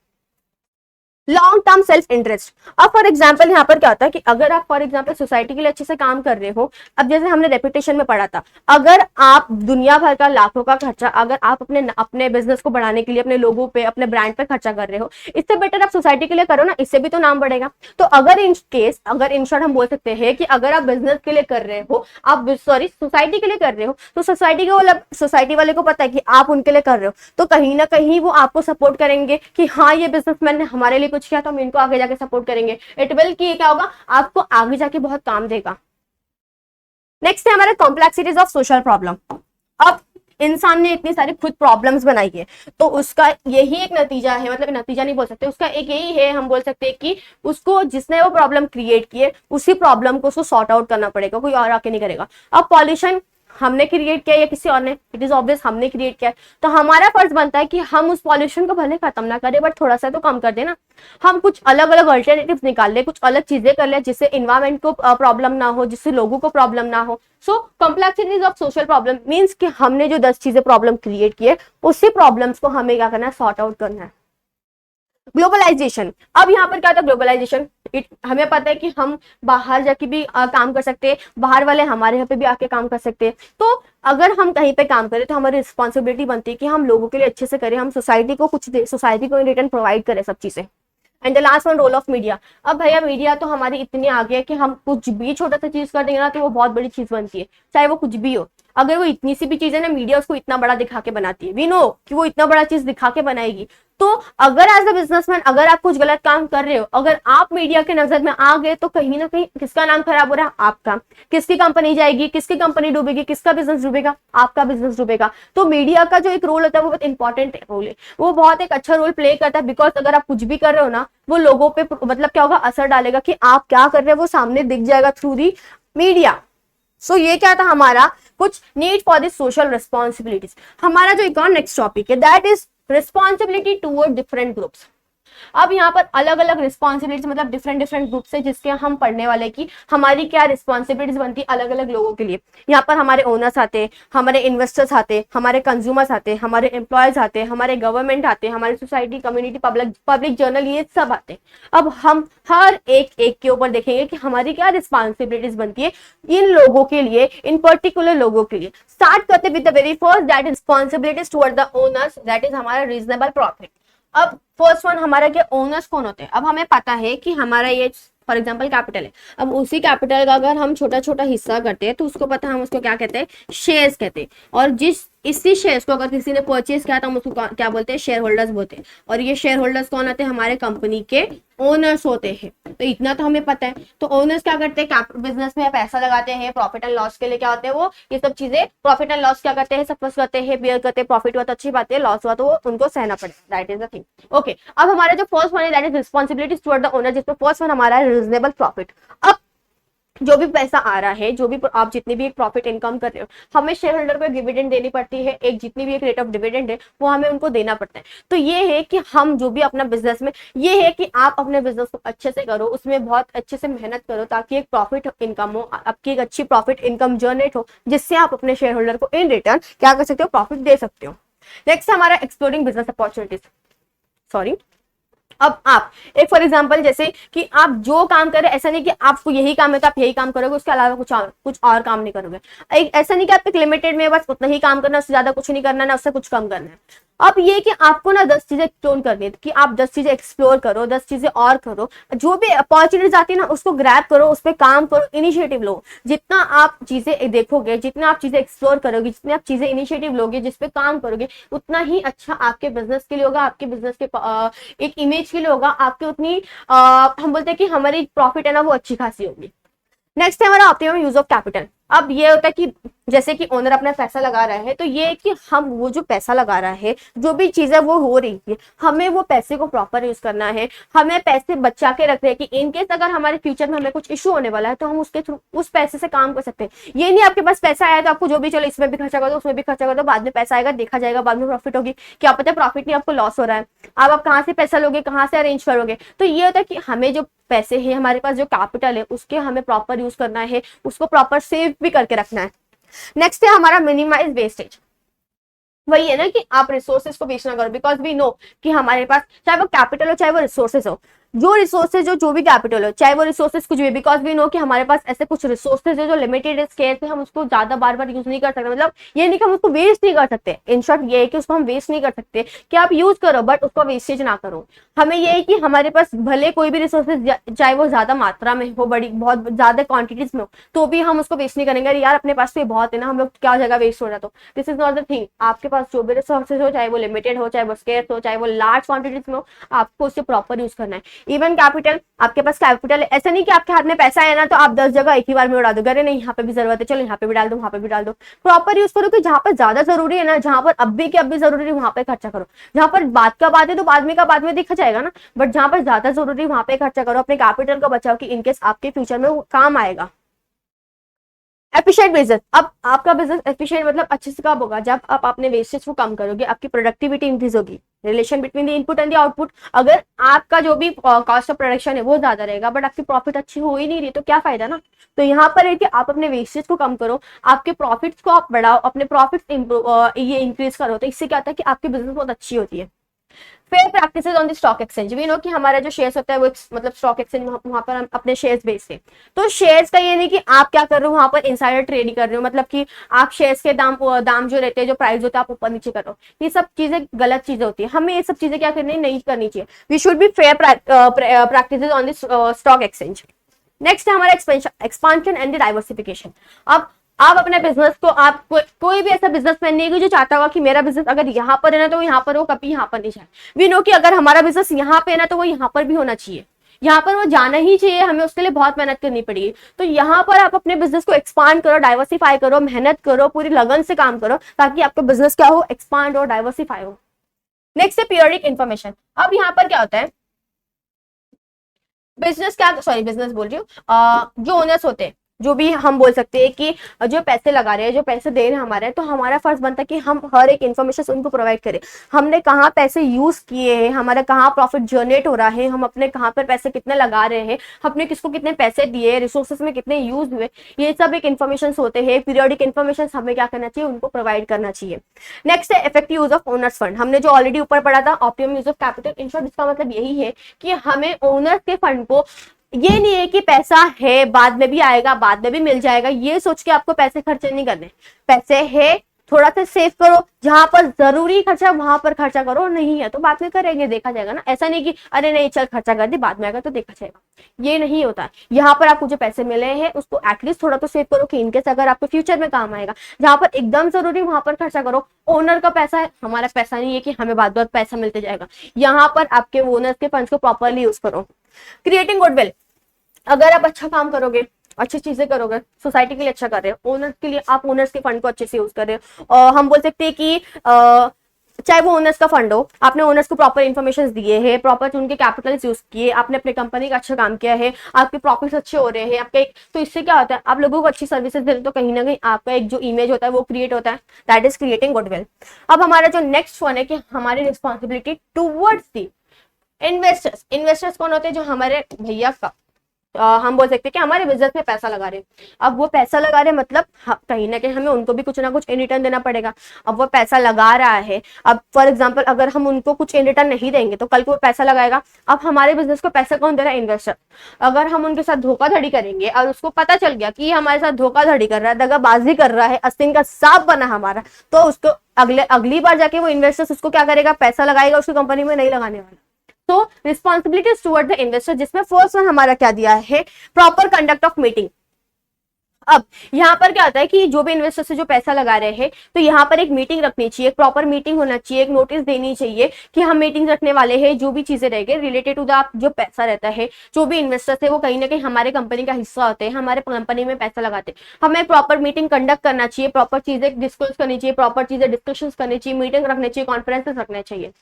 Speaker 1: Long term self interest. अब फॉर एग्जाम्पल यहाँ पर क्या होता है कि अगर आप फॉर एग्जाम्पल सोसाइटी के लिए अच्छे से काम कर रहे हो, अब जैसे हमने रेपुटेशन में पढ़ा था, अगर आप दुनिया भर का लाखों का खर्चा अगर आप अपने बिजनेस को बढ़ाने के लिए अपने लोगों पे अपने ब्रांड पे खर्चा कर रहे हो, इससे बेटर आप सोसाइटी के लिए करो ना, इससे भी तो नाम बढ़ेगा। तो अगर इन शॉर्ट हम बोल सकते हैं कि अगर आप बिजनेस के लिए कर रहे हो, आप सॉरी सोसाइटी के लिए कर रहे हो, तो सोसाइटी वाले को पता है कि आप उनके लिए कर रहे हो, तो कहीं ना कहीं वो आपको सपोर्ट करेंगे कि हाँ ये बिजनेसमैन ने हमारे लिए कुछ किया तो हम इनको आगे जाके सपोर्ट करेंगे। इट विल की क्या होगा, आपको आगे जाके बहुत काम देगा। नेक्स्ट है हमारा कॉम्प्लेक्सिटीज ऑफ सोशल प्रॉब्लम। अब इंसान ने इतनी सारी खुद प्रॉब्लम्स बनाई है, तो उसका यही एक नतीजा है, मतलब नतीजा नहीं बोल सकते, उसका एक यही है, हम बोल सकते हैं कि उसको जिसने वो प्रॉब्लम क्रिएट की है उसी प्रॉब्लम को उसको सॉर्ट आउट करना पड़ेगा, कोई और आके नहीं करेगा। अब पॉल्यूशन हमने क्रिएट किया या किसी और ने, इट इज ऑब्वियस हमने क्रिएट किया है, तो हमारा फर्ज बनता है कि हम उस पॉल्यूशन को भले खत्म ना करें बट थोड़ा सा तो कम कर देना। हम कुछ अलग अलग अल्टरनेटिव्स निकाल ले, कुछ अलग चीजें कर ले जिससे इन्वायरमेंट को प्रॉब्लम ना हो, जिससे लोगों को प्रॉब्लम ना हो। So complexities of social problem means कि हमने जो 10 चीजें प्रॉब्लम क्रिएट की है उसी प्रॉब्लम्स को हमें क्या करना है, सॉर्ट आउट करना है। ग्लोबलाइजेशन। अब यहाँ पर क्या था ग्लोबलाइजेशन, हमें पता है कि हम बाहर जाके भी काम कर सकते हैं, बाहर वाले हमारे यहाँ पे भी आके काम कर सकते हैं। तो अगर हम कहीं पे काम करें तो हमारी रिस्पॉन्सिबिलिटी बनती है कि हम लोगों के लिए अच्छे से करें, हम सोसाइटी को कुछ दे, सोसाइटी को इन रिटर्न प्रोवाइड करें सब चीजें। And the last one, role of media. अब भैया मीडिया तो हमारी इतनी आगे है कि हम कुछ भी छोटा सा चीज कर देंगे ना तो वो बहुत बड़ी चीज बनती है, चाहे वो कुछ भी हो। अगर वो इतनी सी भी चीज है ना, मीडिया उसको इतना बड़ा दिखा के बनाती है, वी नो कि वो इतना बड़ा चीज दिखा के बनाएगी। तो अगर एज अ बिजनेसमैन अगर आप कुछ गलत काम कर रहे हो, अगर आप मीडिया के नजर में आ गए, तो कहीं ना कहीं किसका नाम खराब हो रहा है, आपका। किसकी कंपनी जाएगी, किसकी कंपनी डूबेगी, किसका बिजनेस डूबेगा, आपका बिजनेस डूबेगा। तो मीडिया का जो एक रोल होता है वो बहुत इंपॉर्टेंट रोल है, वो बहुत एक अच्छा रोल प्ले करता है। बिकॉज अगर आप कुछ भी कर रहे हो ना, वो लोगों पे मतलब क्या होगा, असर डालेगा कि आप क्या कर रहे हो, वो सामने दिख जाएगा थ्रू दी मीडिया। सो ये क्या था हमारा कुछ need for this social responsibilities. हमारा जो एक और नेक्स्ट टॉपिक है that is responsibility toward different groups. अब यहाँ पर अलग अलग रिस्पॉन्सिबिलिटीज मतलब डिफरेंट डिफरेंट ग्रुप से जिसके हम पढ़ने वाले की हमारी क्या रिस्पॉन्सिबिलिटीज बनती है अलग अलग लोगों के लिए। यहाँ पर हमारे ओनर्स आते, हमारे इन्वेस्टर्स आते, हमारे कंज्यूमर्स आते, हमारे एम्प्लॉयज आते, हमारे गवर्नमेंट आते, हमारी सोसाइटी, कम्युनिटी, पब्लिक जर्नल, ये सब आते। अब हम हर एक के ऊपर देखेंगे कि हमारी क्या रिस्पॉन्सिबिलिटीज बनती है इन लोगों के लिए, इन पर्टिकुलर लोगों के लिए। स्टार्ट करते with the very first that is responsibilities toward the owners, that is हमारा रीजनेबल प्रॉफिट। अब फर्स्ट वन हमारा क्या, ओनर्स कौन होते हैं। अब हमें पता है कि हमारा ये फॉर एग्जांपल कैपिटल है, अब उसी कैपिटल का अगर हम छोटा छोटा हिस्सा करते हैं तो उसको पता है हम उसको क्या कहते हैं, शेयर्स कहते हैं। और इसी शेयर्स को अगर किसी ने परचेज किया तो हम उसको क्या बोलते हैं, शेयर होल्डर्स बोलते हैं। और ये शेयर होल्डर्स कौन होते हैं, हमारे कंपनी के ओनर्स होते हैं। तो इतना तो हमें पता है। तो ओनर्स क्या करते हैं, बिजनेस में पैसा लगाते हैं, प्रॉफिट एंड लॉस के लिए क्या होते हैं वो ये सब चीजें, प्रॉफिट एंड लॉस क्या करते हैं, सफर करते हैं, बियर करते हैं। प्रॉफिट हुआ तो अच्छी बात है, लॉस हुआ तो उनको सहना पड़ेगा, that is the thing. Okay, अब हमारा जो फर्स्ट वन है that is responsibilities toward the owner, जिसमें फर्स्ट वन हमारा है रीजनेबल प्रॉफिट। अब जो भी पैसा आ रहा है, जो भी आप जितनी भी एक प्रॉफिट इनकम कर रहे हो, हमें शेयर होल्डर को डिविडेंड देनी पड़ती है, एक जितनी भी एक रेट ऑफ डिविडेंड है वो हमें उनको देना पड़ता है। तो ये है कि हम जो भी अपना बिजनेस में, ये है कि आप अपने बिजनेस को अच्छे से करो, उसमें बहुत अच्छे से मेहनत करो ताकि एक प्रॉफिट इनकम हो, आपकी एक अच्छी प्रॉफिट इनकम जनरेट हो, जिससे आप अपने शेयर होल्डर को इन रिटर्न क्या कर सकते हो, प्रॉफिट दे सकते हो। नेक्स्ट हमारा एक्सप्लोरिंग बिजनेस अपॉर्चुनिटीज। सॉरी, अब आप एक फॉर एग्जांपल जैसे कि आप जो काम कर रहे हैं, ऐसा नहीं कि आपको यही काम है तो आप यही काम करोगे, उसके अलावा कुछ और काम नहीं करोगे। ऐसा नहीं कि आप एक लिमिटेड में बस उतना ही काम करना, उससे ज्यादा कुछ नहीं करना, ना उससे कुछ कम करना है। अब ये कि आपको ना 10 चीजें एक्सप्लोर करनी है कि आप 10 चीजें एक्सप्लोर करो, 10 चीजें और करो, जो भी अपॉर्चुनिटीज आती है ना उसको ग्रैब करो, उस पर काम करो, इनिशिएटिव लो। जितना आप चीजें देखोगे, जितना आप चीजें एक्सप्लोर करोगे, जितनी आप चीजें इनिशिएटिव लोगे, जिसपे काम करोगे, उतना ही अच्छा आपके बिजनेस के लिए होगा, आपके बिजनेस के एक इमेज के लिए होगा, आपकी उतनी हम बोलते हैं कि हमारी प्रॉफिट है ना वो अच्छी खासी होगी। नेक्स्ट है हमारा ऑप्टिमम यूज ऑफ कैपिटल। अब ये होता है कि जैसे कि ओनर अपना पैसा लगा रहा है, तो ये है कि हम वो जो पैसा लगा रहा है, जो भी चीजें वो हो रही है, हमें वो पैसे को प्रॉपर यूज करना है, हमें पैसे बचा के रखने हैं कि इनकेस अगर हमारे फ्यूचर में हमें कुछ इशू होने वाला है तो हम उसके थ्रू उस पैसे से काम कर सकते हैं। ये नहीं आपके पास पैसा आया तो आपको जो भी चलो इसमें भी खर्चा कर दो, उसमें भी खर्चा कर दो, बाद में पैसा आएगा देखा जाएगा, बाद में प्रॉफिट होगी, क्या पता प्रॉफिट नहीं आपको लॉस हो रहा है, आप कहाँ से पैसा लोगे, कहाँ से अरेंज करोगे। तो ये होता है कि हमें जो पैसे हैं, हमारे पास जो कैपिटल है, उसके हमें प्रॉपर यूज करना है, उसको प्रॉपर सेव भी करके रखना है। नेक्स्ट है हमारा मिनिमाइज वेस्टेज। वही है ना कि आप रिसोर्सेज को वेस्ट ना करो, बिकॉज वी नो कि हमारे पास चाहे वो कैपिटल हो चाहे वो रिसोर्सेज हो, जो रिसोर्सेज हो, जो भी कैपिटल हो, चाहे वो रिसोर्सेज कुछ भी, बिकॉज वी नो कि हमारे पास ऐसे कुछ रिसोर्सेज है जो लिमिटेड है, स्केर्स है, हम उसको ज्यादा बार बार यूज नहीं कर सकते। मतलब ये नहीं कि हम उसको वेस्ट नहीं कर सकते, इन शॉर्ट ये है कि उसको हम वेस्ट नहीं कर सकते, कि आप यूज करो बट उसको वेस्टेज ना करो। हमें ये है कि हमारे पास भले कोई भी रिसोर्सेज चाहे वो ज्यादा मात्रा में हो, बड़ी बहुत ज्यादा क्वांटिटीज में हो, तो भी हम उसको वेस्ट नहीं करेंगे। अरे यार अपने पास तो ये बहुत है ना, हम लोग क्या जगह वेस्ट हो रहा, तो this is not the thing. आपके पास जो भी रिसोर्सेज हो, चाहे वो लिमिटेड हो, चाहे वो स्केर्स हो, चाहे वो लार्ज क्वांटिटीज में हो, आपको उससे प्रॉपर यूज करना है। इवन कैपिटल, आपके पास कैपिटल है, ऐसा नहीं कि आपके हाथ में पैसा है ना तो आप 10 जगह एक ही बार में उड़ा दो, अरे नहीं यहाँ पे भी जरूरत है, चलो यहाँ पे भी डाल दो, वहां पे भी डाल दो। प्रॉपर यूज करो कि जहां पर ज्यादा जरूरी है ना, जहां पर अब भी कि अब भी जरूरी है वहां पे खर्चा करो, जहां पर बात का बात है तो बाद में का बाद में देखा जाएगा ना, बट जहां पर ज्यादा जरूरी है वहां पे खर्चा करो, अपने कैपिटल को बचाओ कि इनकेस आपके फ्यूचर में वो काम आएगा। एफिशिएंट बिजनेस, अब आपका बिजनेस एफिशिएंट मतलब अच्छे से कब होगा, जब आप अपने वेस्टेज को कम करोगे, आपकी प्रोडक्टिविटी इंक्रीज होगी, relation between the input and the output. अगर आपका जो भी कॉस्ट ऑफ प्रोडक्शन है वो ज्यादा रहेगा बट आपकी प्रॉफिट अच्छी हो ही नहीं रही, तो क्या फायदा ना। तो यहाँ पर है कि आप अपने वेस्टेज को कम करो, आपके प्रॉफिट्स को आप बढ़ाओ, अपने प्रॉफिट्स ये इंक्रीज करो, तो इससे क्या होता है कि आपकी बिजनेस बहुत अच्छी होती है। Fair practices on the stock exchange, we know कि हमारा जो शेयर्स होता है वो मतलब स्टॉक एक्सचेंज, वहां पर हम अपने शेयर्स बेचते हैं। तो शेयर्स का ये नहीं कि आप क्या कर रहे हो वहां पर इनसाइडर ट्रेडिंग कर रहे हो, मतलब कि आप शेयर्स के दाम जो रहते हैं, जो प्राइस होता है, आप ऊपर नीचे कर रहे हो, ये सब चीजें गलत चीजें होती है। हमें ये सब चीजें क्या करनी नहीं करनी चाहिए। We should be fair practices on the stock exchange. Next है हमारा एक्सपांशन एंड डाइवर्सिफिकेशन। अब आप अपने बिजनेस को, आप कोई भी ऐसा बिजनेसमैन नहीं है जो चाहता होगा कि मेरा बिजनेस अगर यहाँ पर है ना तो वो यहाँ पर हो, कभी यहाँ पर नहीं जाए। वी नो कि अगर हमारा बिजनेस यहाँ पे है ना तो वो यहाँ पर भी होना चाहिए, यहाँ पर वो जाना ही चाहिए, हमें उसके लिए बहुत मेहनत करनी पड़ेगी। तो यहाँ पर आप अपने बिजनेस को एक्सपांड करो, डाइवर्सिफाई करो, मेहनत करो, पूरी लगन से काम करो, ताकि आपका बिजनेस क्या हो, एक्सपांड और डाइवर्सिफाई हो। नेक्स्ट है पीरियडिक इन्फॉर्मेशन। अब यहाँ पर क्या होता है, बिजनेस बोल रही हूँ, जो ओनर्स होते हैं, जो भी हम बोल सकते हैं कि जो पैसे लगा रहे हैं, जो पैसे दे रहे हैं हमारे, तो हमारा फर्ज बनता है कि हम हर एक इन्फॉर्मेशन उनको प्रोवाइड करें। हमने कहाँ पैसे यूज किए हैं, हमारा कहाँ प्रॉफिट जनरेट हो रहा है, हम अपने कहाँ पर पैसे कितने लगा रहे हैं, हमने किसको कितने पैसे दिए, रिसोर्सेस में कितने यूज हुए, ये सब एक इन्फॉर्मेशन होते हैं। पीरियडिक इन्फॉर्मेशन हमें क्या करना चाहिए, उनको प्रोवाइड करना चाहिए। नेक्स्ट है effective use of owner's fund. हमने जो ऑलरेडी ऊपर पढ़ा था, optimum use of capital. In short इसका मतलब यही है कि हमें ओनर्स के फंड को, ये नहीं है कि पैसा है बाद में भी आएगा, बाद में भी मिल जाएगा, ये सोच के आपको पैसे खर्चे नहीं करने। पैसे है थोड़ा सा सेव करो, जहां पर जरूरी खर्चा वहां पर खर्चा करो, नहीं है तो बाद में करेंगे, देखा जाएगा ना। ऐसा नहीं कि अरे नहीं चल खर्चा कर दे, बाद में आएगा तो देखा जाएगा, ये नहीं होता। यहाँ पर आपको जो पैसे मिले हैं उसको एटलीस्ट थोड़ा तो सेव करो कि इनकेस अगर आपको फ्यूचर में काम आएगा। जहां पर एकदम जरूरी वहां पर खर्चा करो। ओनर का पैसा है, हमारा पैसा नहीं है कि हमें बाद बार पैसा मिलते जाएगा। यहाँ पर आपके ओनर्स के फंड्स को प्रॉपरली यूज करो। क्रिएटिंग गुडविल, अगर आप अच्छा काम करोगे, अच्छी चीजें करोगे, सोसाइटी के लिए अच्छा कर रहे हो, ओनर्स के लिए, आप ओनर्स के फंड को अच्छे से यूज कर रहे हो, और हम बोल सकते हैं कि चाहे वो ओनर्स का फंड हो, आपने ओनर्स को प्रॉपर इन्फॉर्मेशन दिए हैं, प्रॉपर उनके कैपिटल यूज किए, आपने अपने कंपनी का अच्छा काम किया है, आपके प्रॉफिट्स अच्छे हो रहे हैं आपके, तो इससे क्या होता है, आप लोगों को अच्छी सर्विसेज दे रहे हो, तो कहीं ना कहीं आपका एक जो इमेज होता है वो क्रिएट होता है, दैट इज क्रिएटिंग गुडविल। अब हमारा जो नेक्स्ट वन है कि हमारी responsibility towards the investors. Investors कौन होते हैं, जो हमारे भैया का हम बोल सकते हैं कि हमारे बिजनेस में पैसा लगा रहे हैं। अब वो पैसा लगा रहे मतलब कहीं ना कहीं हमें उनको भी कुछ ना कुछ इन रिटर्न देना पड़ेगा। अब वो पैसा लगा रहा है, अब फॉर एग्जांपल अगर हम उनको कुछ इन रिटर्न नहीं देंगे तो कल को वो पैसा लगाएगा। अब हमारे बिजनेस को पैसा कौन दे रहा है, इन्वेस्टर। अगर हम उनके साथ धोखाधड़ी करेंगे और उसको पता चल गया कि हमारे साथ धोखाधड़ी कर रहा है, दगाबाजी कर रहा है, आस्तीन का सांप बना हमारा, तो उसको अगली बार जाके वो इन्वेस्टर उसको क्या करेगा, पैसा लगाएगा, उसकी कंपनी में नहीं लगाने वाला। तो रिस्पॉन्सिबिलिटीज टुवर्ड द इन्वेस्टर, जिसमें फर्स्ट वन हमारा क्या दिया है, प्रॉपर कंडक्ट ऑफ मीटिंग। अब यहाँ पर क्या होता है कि जो भी इन्वेस्टर से जो पैसा लगा रहे हैं, तो यहाँ पर एक मीटिंग रखनी चाहिए, एक प्रॉपर मीटिंग होना चाहिए, एक नोटिस देनी चाहिए कि हम मीटिंग रखने वाले हैं, जो भी चीजें रहेंगे रिलेटेड टू द जो पैसा रहता है, जो भी इन्वेस्टर्स है वो कहीं ना कहीं हमारे कंपनी का हिस्सा होते हैं, हमारे कंपनी में पैसा लगाते हैं, हमें प्रॉपर मीटिंग कंडक्ट करना चाहिए, प्रॉपर चीजें डिस्कस करनी चाहिए, प्रॉपर चीजें डिस्कशन करनी चाहिए, मीटिंग रखनी चाहिए, कॉन्फ्रेंसेस रखने चाहिए।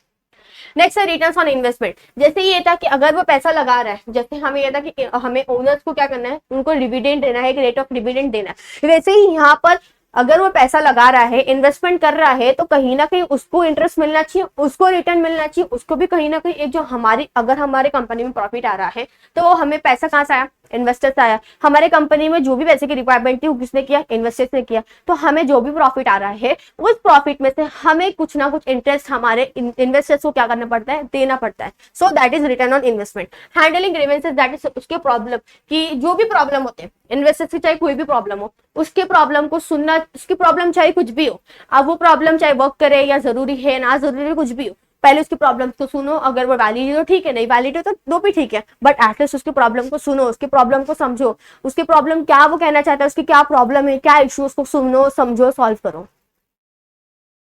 Speaker 1: नेक्स्ट है रिटर्न्स ऑन इन्वेस्टमेंट। जैसे ये था कि अगर वो पैसा लगा रहा है, जैसे हमें ये था कि हमें ओनर्स को क्या करना है, उनको डिविडेंड देना है, एक रेट ऑफ डिविडेंड देना है, वैसे ही यहाँ पर अगर वो पैसा लगा रहा है, इन्वेस्टमेंट कर रहा है, तो कहीं ना कहीं उसको इंटरेस्ट मिलना चाहिए, उसको रिटर्न मिलना चाहिए, उसको भी कहीं ना कहीं एक जो हमारी अगर हमारे कंपनी में प्रॉफिट आ रहा है तो वो हमें पैसा कहाँ से आया, इन्वेस्टर से आया। हमारे कंपनी में जो भी पैसे की रिक्वायरमेंट थी वो किसने किया, इन्वेस्टर्स ने किया। तो हमें जो भी प्रॉफिट आ रहा है उस प्रॉफिट में से हमें कुछ ना कुछ इंटरेस्ट हमारे इन्वेस्टर्स को क्या करना पड़ता है, देना पड़ता है। So that is return on investment. Handling grievances, that is उसके प्रॉब्लम की जो भी प्रॉब्लम होते हैं इन्वेस्टर्स की, चाहे कोई भी प्रॉब्लम हो, उसके प्रॉब्लम को सुनना, उसकी प्रॉब्लम चाहे कुछ भी हो, अब वो प्रॉब्लम चाहे वर्क करे या जरूरी है ना जरूरी कुछ भी हो, पहले उसकी प्रॉब्लम को सुनो, अगर वो वैलिड है तो ठीक है, नहीं वैलिड है तो दो भी ठीक है, बट एटलीस्ट उसकी प्रॉब्लम को सुनो, उसकी प्रॉब्लम को समझो, उसकी प्रॉब्लम क्या वो कहना चाहता है, उसकी क्या प्रॉब्लम है, क्या इश्यू, उसको सुनो, समझो, सॉल्व करो।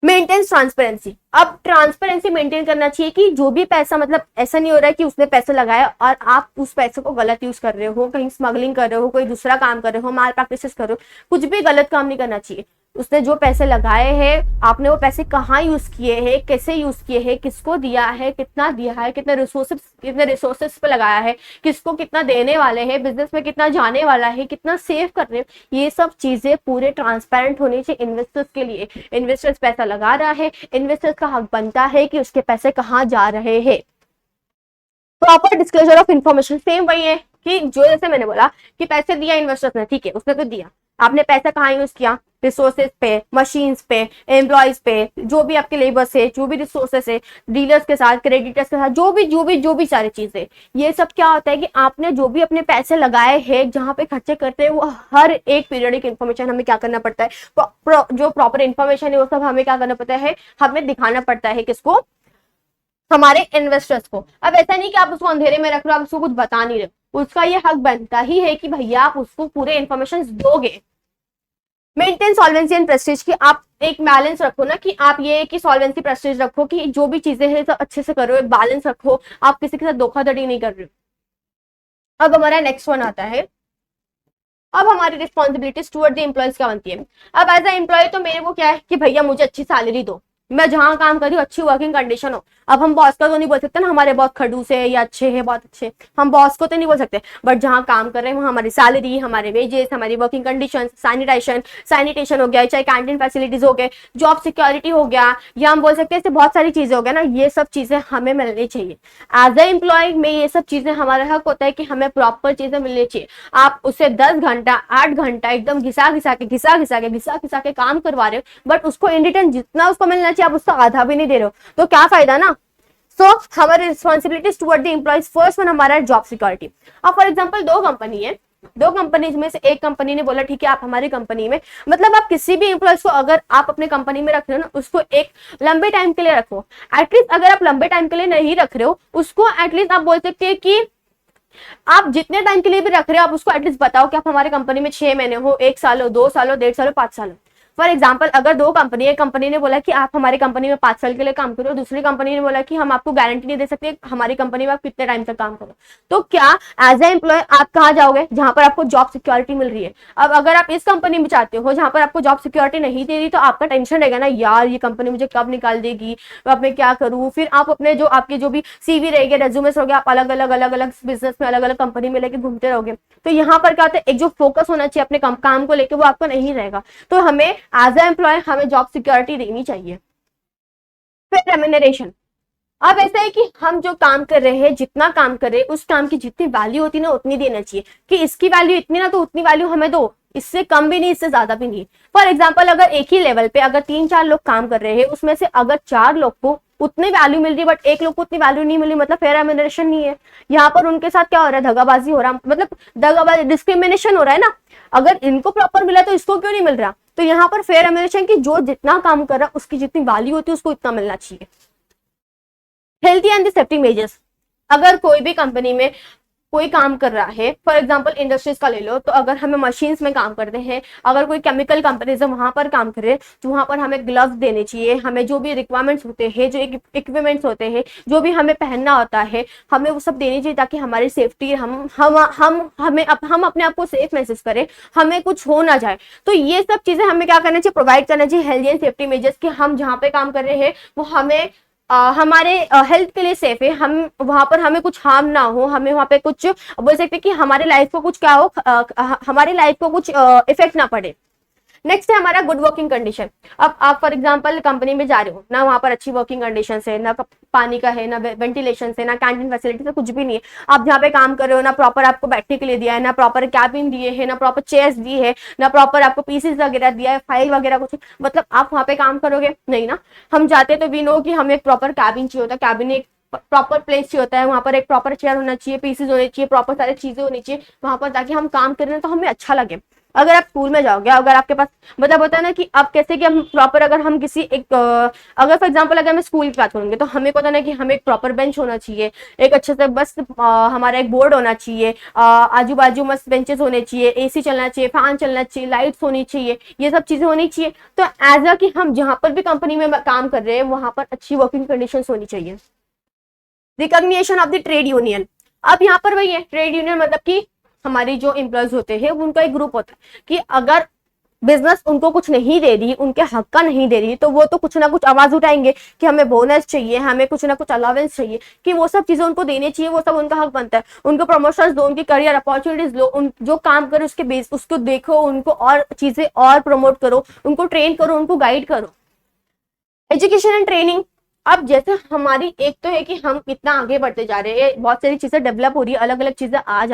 Speaker 1: Maintain transparency. अब ट्रांसपेरेंसी मेंटेन करना चाहिए कि जो भी पैसा, मतलब ऐसा नहीं हो रहा है कि उसने पैसा लगाया और आप उस पैसे को गलत यूज कर रहे हो, कहीं स्मगलिंग कर रहे हो, कोई दूसरा काम कर रहे हो, माल प्रैक्टिसेस कर रहे हो, कुछ भी गलत काम नहीं करना चाहिए। उसने जो पैसे लगाए हैं, आपने वो पैसे कहाँ यूज किए हैं, कैसे यूज किए हैं, किसको दिया है, कितने रिसोर्सेस पे लगाया है, किसको कितना देने वाले हैं, बिजनेस में कितना जाने वाला है, कितना सेव कर रहे हैं, ये सब चीजें पूरे ट्रांसपेरेंट होनी चाहिए इन्वेस्टर्स के लिए। इन्वेस्टर्स पैसा लगा रहा है, इन्वेस्टर्स का हक बनता है कि उसके पैसे कहाँ जा रहे हैं। Proper disclosure of information, same वही है कि जो जैसे मैंने बोला कि पैसे दिया इन्वेस्टर्स ने, ठीक है, उसने तो दिया, आपने पैसा कहाँ यूज किया, रिसोर्सेज पे, मशीन्स पे, एम्प्लॉयज पे, जो भी आपके लेबर्स है, जो भी रिसोर्सेस है, डीलर्स के साथ, क्रेडिटर्स के साथ, जो भी सारी चीजें, ये सब क्या होता है कि आपने जो भी अपने पैसे लगाए हैं, जहां पे खर्चे करते हैं, वो हर एक पीरियडिक इन्फॉर्मेशन हमें क्या करना पड़ता है, जो प्रॉपर इन्फॉर्मेशन है वो सब हमें क्या करना पड़ता है, हमें दिखाना पड़ता है, किसको, हमारे इन्वेस्टर्स को। अब ऐसा नहीं कि आप उसको अंधेरे में रख रहे हो, आप उसको कुछ बता नहीं रहे, उसका ये हक बनता ही है कि भैया आप उसको पूरे इन्फॉर्मेशन दोगे। मेंटेन सॉल्वेंसी एंड प्रेस्टीज की आप एक बैलेंस रखो ना, कि आप ये कि सॉल्वेंसी प्रेस्टीज रखो, कि जो भी चीजें हैं सब अच्छे से करो, एक बैलेंस रखो, आप किसी के साथ धोखाधड़ी नहीं कर रहे हो। अब हमारा नेक्स्ट वन आता है, अब हमारी रिस्पॉन्सिबिलिटीज टुवर्ड द एम्प्लॉयज क्या बनती है। अब एज ए एम्प्लॉय तो मेरे को क्या है कि भैया मुझे अच्छी सैलरी दो, मैं जहां काम कर रही हूँ अच्छी वर्किंग कंडीशन हो। अब हम बॉस का तो नहीं बोल सकते ना हमारे बॉस खड़ूस है या अच्छे है, बहुत अच्छे, हम बॉस को तो नहीं बोल सकते, बट जहां काम कर रहे हैं वहां हमारी सैलरी, हमारे वेजेस, हमारी वर्किंग कंडीशन, सैनिटेशन हो गया, चाहे कैंटीन फैसिलिटीज हो गए, जॉब सिक्योरिटी हो गया, या हम बोल सकते हैं बहुत सारी चीजें हो गया ना, ये सब चीजें हमें मिलनी चाहिए। एज ए एम्प्लॉय में ये सब चीजें हमारा हक होता है कि हमें प्रॉपर चीजें मिलनी चाहिए। आप उसे 10 घंटा 8 घंटा एकदम घिसा के काम करवा रहे हो, बट उसको इन रिटर्न जितना उसको मिलना चाहिए आप उसका आधा भी नहीं दे रहे हो, तो क्या फायदा ना। सो हमारी responsibilities toward the employees, first one हमारा जॉब सिक्योरिटी। अब फॉर एग्जांपल दो कंपनी है, दो कंपनी में से एक कंपनी ने बोला ठीक है आप हमारी कंपनी में, मतलब आप किसी भी एम्प्लॉयज को अगर आप अपने कंपनी में रख रहे हो ना, उसको एक लंबे टाइम के लिए रखो। एटलीस्ट अगर आप लंबे टाइम के लिए नहीं रख रहे हो उसको, एटलीस्ट आप बोल सकते हैं कि आप जितने टाइम के लिए भी रख रहे हो आप उसको एटलीस्ट बताओ कि आप हमारी कंपनी में 6 महीने हो, 1 साल हो, 2 साल हो, 1.5 साल हो, 5 साल हो। फॉर एग्जाम्पल अगर दो कंपनी, एक कंपनी ने बोला कि आप हमारी कंपनी में 5 साल के लिए काम करो, दूसरी कंपनी ने बोला कि हम आपको गारंटी नहीं दे सकते हमारी कंपनी में आप कितने टाइम तक काम करो, तो क्या एज ए एम्प्लॉय आप कहाँ जाओगे, जहां पर आपको जॉब सिक्योरिटी मिल रही है। अब अगर आप इस कंपनी में चाहते हो जहां पर आपको जॉब सिक्योरिटी नहीं दे रही, तो आपका टेंशन रहेगा ना, यार ये कंपनी मुझे कब निकाल देगी, अब मैं क्या करूँ। फिर आप अपने जो आपके जो भी सीवी रहेंगे, रेज्यूमेस हो गया, आप अलग अलग बिजनेस में अलग अलग कंपनी में लेके घूमते रहोगे, तो यहाँ पर क्या होता है, एक जो फोकस होना चाहिए अपने काम को लेकर वो आपको नहीं रहेगा। तो हमें एज ए एम्प्लॉय हमें जॉब सिक्योरिटी देनी चाहिए। फिर रेम्यूनरेशन। अब ऐसा है कि हम जो काम कर रहे हैं, जितना काम कर रहे हैं, उस काम की जितनी वैल्यू होती है ना उतनी देना चाहिए, कि इसकी वैल्यू इतनी ना तो उतनी वैल्यू हमें दो, इससे कम भी नहीं इससे ज्यादा भी नहीं। फॉर एग्जाम्पल अगर एक ही लेवल पे अगर 3-4 लोग काम कर रहे हैं, उसमें से अगर 4 लोग को उतनी वैल्यू मिल रही है बट एक लोग को उतनी वैल्यू नहीं मिली, मतलब फेयर रेम्यूनरेशन नहीं है। यहाँ पर उनके साथ क्या हो रहा है, दगाबाजी हो रहा है, मतलब दगाबाजी डिस्क्रिमिनेशन हो रहा है ना। अगर इनको प्रॉपर मिला तो इसको क्यों नहीं मिल रहा। तो यहाँ पर फेयर रेम्यूनरेशन की जो जितना काम कर रहा है उसकी जितनी वैल्यू होती है उसको इतना मिलना चाहिए। Healthy and safety measures. अगर कोई भी कंपनी में कोई काम कर रहा है, फॉर एग्जांपल इंडस्ट्रीज का ले लो, तो अगर हमें मशीन्स में काम करते हैं, अगर कोई केमिकल कंपनीज है वहां पर काम करे, तो वहां पर हमें ग्लव्स देने चाहिए, हमें जो भी रिक्वायरमेंट्स होते हैं, जो इक्विपमेंट्स होते हैं, जो भी हमें पहनना होता है, हमें वो सब देनी चाहिए, ताकि हमारी सेफ्टी, हम अपने आप को सेफ महसूस करें, हमें कुछ हो ना जाए। तो ये सब चीजें हमें क्या करना चाहिए, प्रोवाइड करना चाहिए हेल्थ एंड सेफ्टी मेजर्स, कि हम जहाँ पे काम कर रहे हैं वो हमें हमारे हेल्थ के लिए सेफ है, हम वहां पर हमें कुछ हार्म ना हो, हमें वहां पे कुछ बोल सकते हैं कि हमारे लाइफ को कुछ क्या हो, हमारे लाइफ को कुछ इफेक्ट ना पड़े। नेक्स्ट है हमारा गुड वर्किंग कंडीशन। अब आप फॉर एग्जांपल कंपनी में जा रहे हो ना, वहां पर अच्छी वर्किंग कंडीशन है, ना पानी का है, ना वेंटिलेशन है, ना कैंटीन फैसिलिटी है, कुछ भी नहीं है। आप जहाँ पे काम कर रहे हो ना प्रॉपर आपको बैठने के लिए दिया है, ना प्रॉपर कैबिन दिए है, ना प्रॉपर चेयर्स दी है, ना प्रॉपर आपको पीसीस वगैरह दिया है, फाइल वगैरह कुछ, मतलब आप वहाँ पे काम करोगे नहीं ना। हम जाते तो वी नो कि हमें एक प्रॉपर कैबिन चाहिए होता है, कैबिन एक प्रॉपर प्लेस चाहिए होता है, वहां पर एक प्रॉपर चेयर होना चाहिए, पीसीस होने चाहिए, प्रॉपर सारी चीजें होनी चाहिए वहां पर, ताकि हम काम करें तो हमें अच्छा लगे। अगर आप स्कूल में जाओगे, अगर आपके पास मतलब होता है ना कि आप कैसे कि हम प्रॉपर, अगर हम किसी एक अगर फॉर एग्जांपल अगर मैं स्कूल की बात करूंगी, तो हमें पता ना कि हमें एक प्रॉपर बेंच होना चाहिए, एक अच्छे से बस हमारा एक बोर्ड होना चाहिए, आजू बाजू मस्त बेंचेस होने चाहिए, एसी चलना चाहिए, फैन चलना चाहिए, लाइट्स होनी चाहिए, ये सब चीजें होनी चाहिए। तो एज अ कि हम जहां पर भी कंपनी में काम कर रहे हैं वहां पर अच्छी वर्किंग कंडीशन होनी चाहिए। Recognition of the trade union. अब यहाँ पर वही है, ट्रेड यूनियन मतलब कि हमारी जो एम्प्लॉयज होते हैं उनका एक ग्रुप होता है कि अगर बिजनेस उनको कुछ नहीं दे रही, उनके हक का नहीं दे रही, तो वो तो कुछ ना कुछ आवाज उठाएंगे कि हमें बोनस चाहिए, हमें कुछ ना कुछ अलावेंस चाहिए, कि वो सब चीजें उनको देनी चाहिए, वो सब उनका हक बनता है। उनको प्रमोशंस दो, उनकी करियर अपॉर्चुनिटीज लो, उन जो काम करे उसके बेस उसको देखो, उनको और चीजें और प्रमोट करो, उनको ट्रेन करो, उनको गाइड करो। Education and training. अब जैसे हमारी एक तो है कि हम इतना आगे बढ़ते जा रहे हैं, बहुत सारी चीजें डेवलप हो रही है, अलग अलग चीजें आ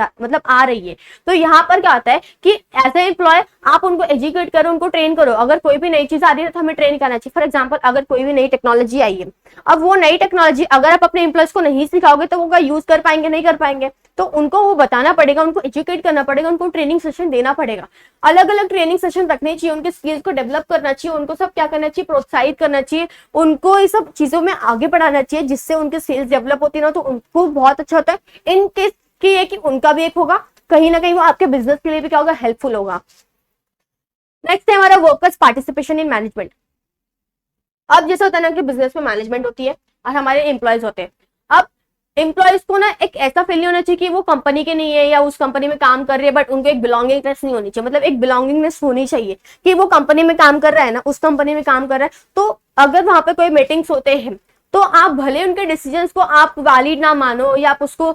Speaker 1: रही है, तो यहाँ पर क्या होता है कि एज ए एम्प्लॉय आप उनको एजुकेट करो, उनको ट्रेन करो। अगर कोई भी नई चीज आ रही है तो हमें ट्रेन करना चाहिए। फॉर एग्जाम्पल अगर कोई भी नई टेक्नोलॉजी आई है, अब वो नई टेक्नोलॉजी अगर आप अपने एम्प्लॉयज को नहीं सिखाओगे तो वो यूज कर पाएंगे, नहीं कर पाएंगे। तो उनको वो बताना पड़ेगा, उनको एजुकेट करना पड़ेगा, उनको ट्रेनिंग सेशन देना पड़ेगा, अलग अलग ट्रेनिंग सेशन रखने चाहिए, उनके स्किल्स को डेवलप करना चाहिए, उनको सब क्या करना चाहिए, प्रोत्साहित करना चाहिए, उनको ये सब चीजों में आगे बढ़ाना चाहिए, जिससे उनके स्किल्स डेवलप होती है ना, तो उनको बहुत अच्छा होता है। इन केस की है कि उनका भी एक होगा, कहीं ना कहीं वो आपके बिजनेस के लिए भी क्या होगा, हेल्पफुल होगा। नेक्स्ट है हमारा वर्कर्स पार्टिसिपेशन इन मैनेजमेंट। अब जैसे होता है ना कि बिजनेस में मैनेजमेंट होती है और हमारे एम्प्लॉयज होते हैं। अब एम्प्लॉयज को ना एक ऐसा फील नहीं होना चाहिए कि वो कंपनी के नहीं है या उस कंपनी में काम कर रही है, बट उनको एक बिलोंगिंगनेस नहीं होनी चाहिए, मतलब एक बिलोंगिंगनेस होनी चाहिए कि वो कंपनी में काम कर रहा है ना, उस कंपनी में काम कर रहा है। तो अगर वहां पे कोई मीटिंग्स होते हैं तो आप भले उनके डिसीजंस को आप वैलिड ना मानो या आप उसको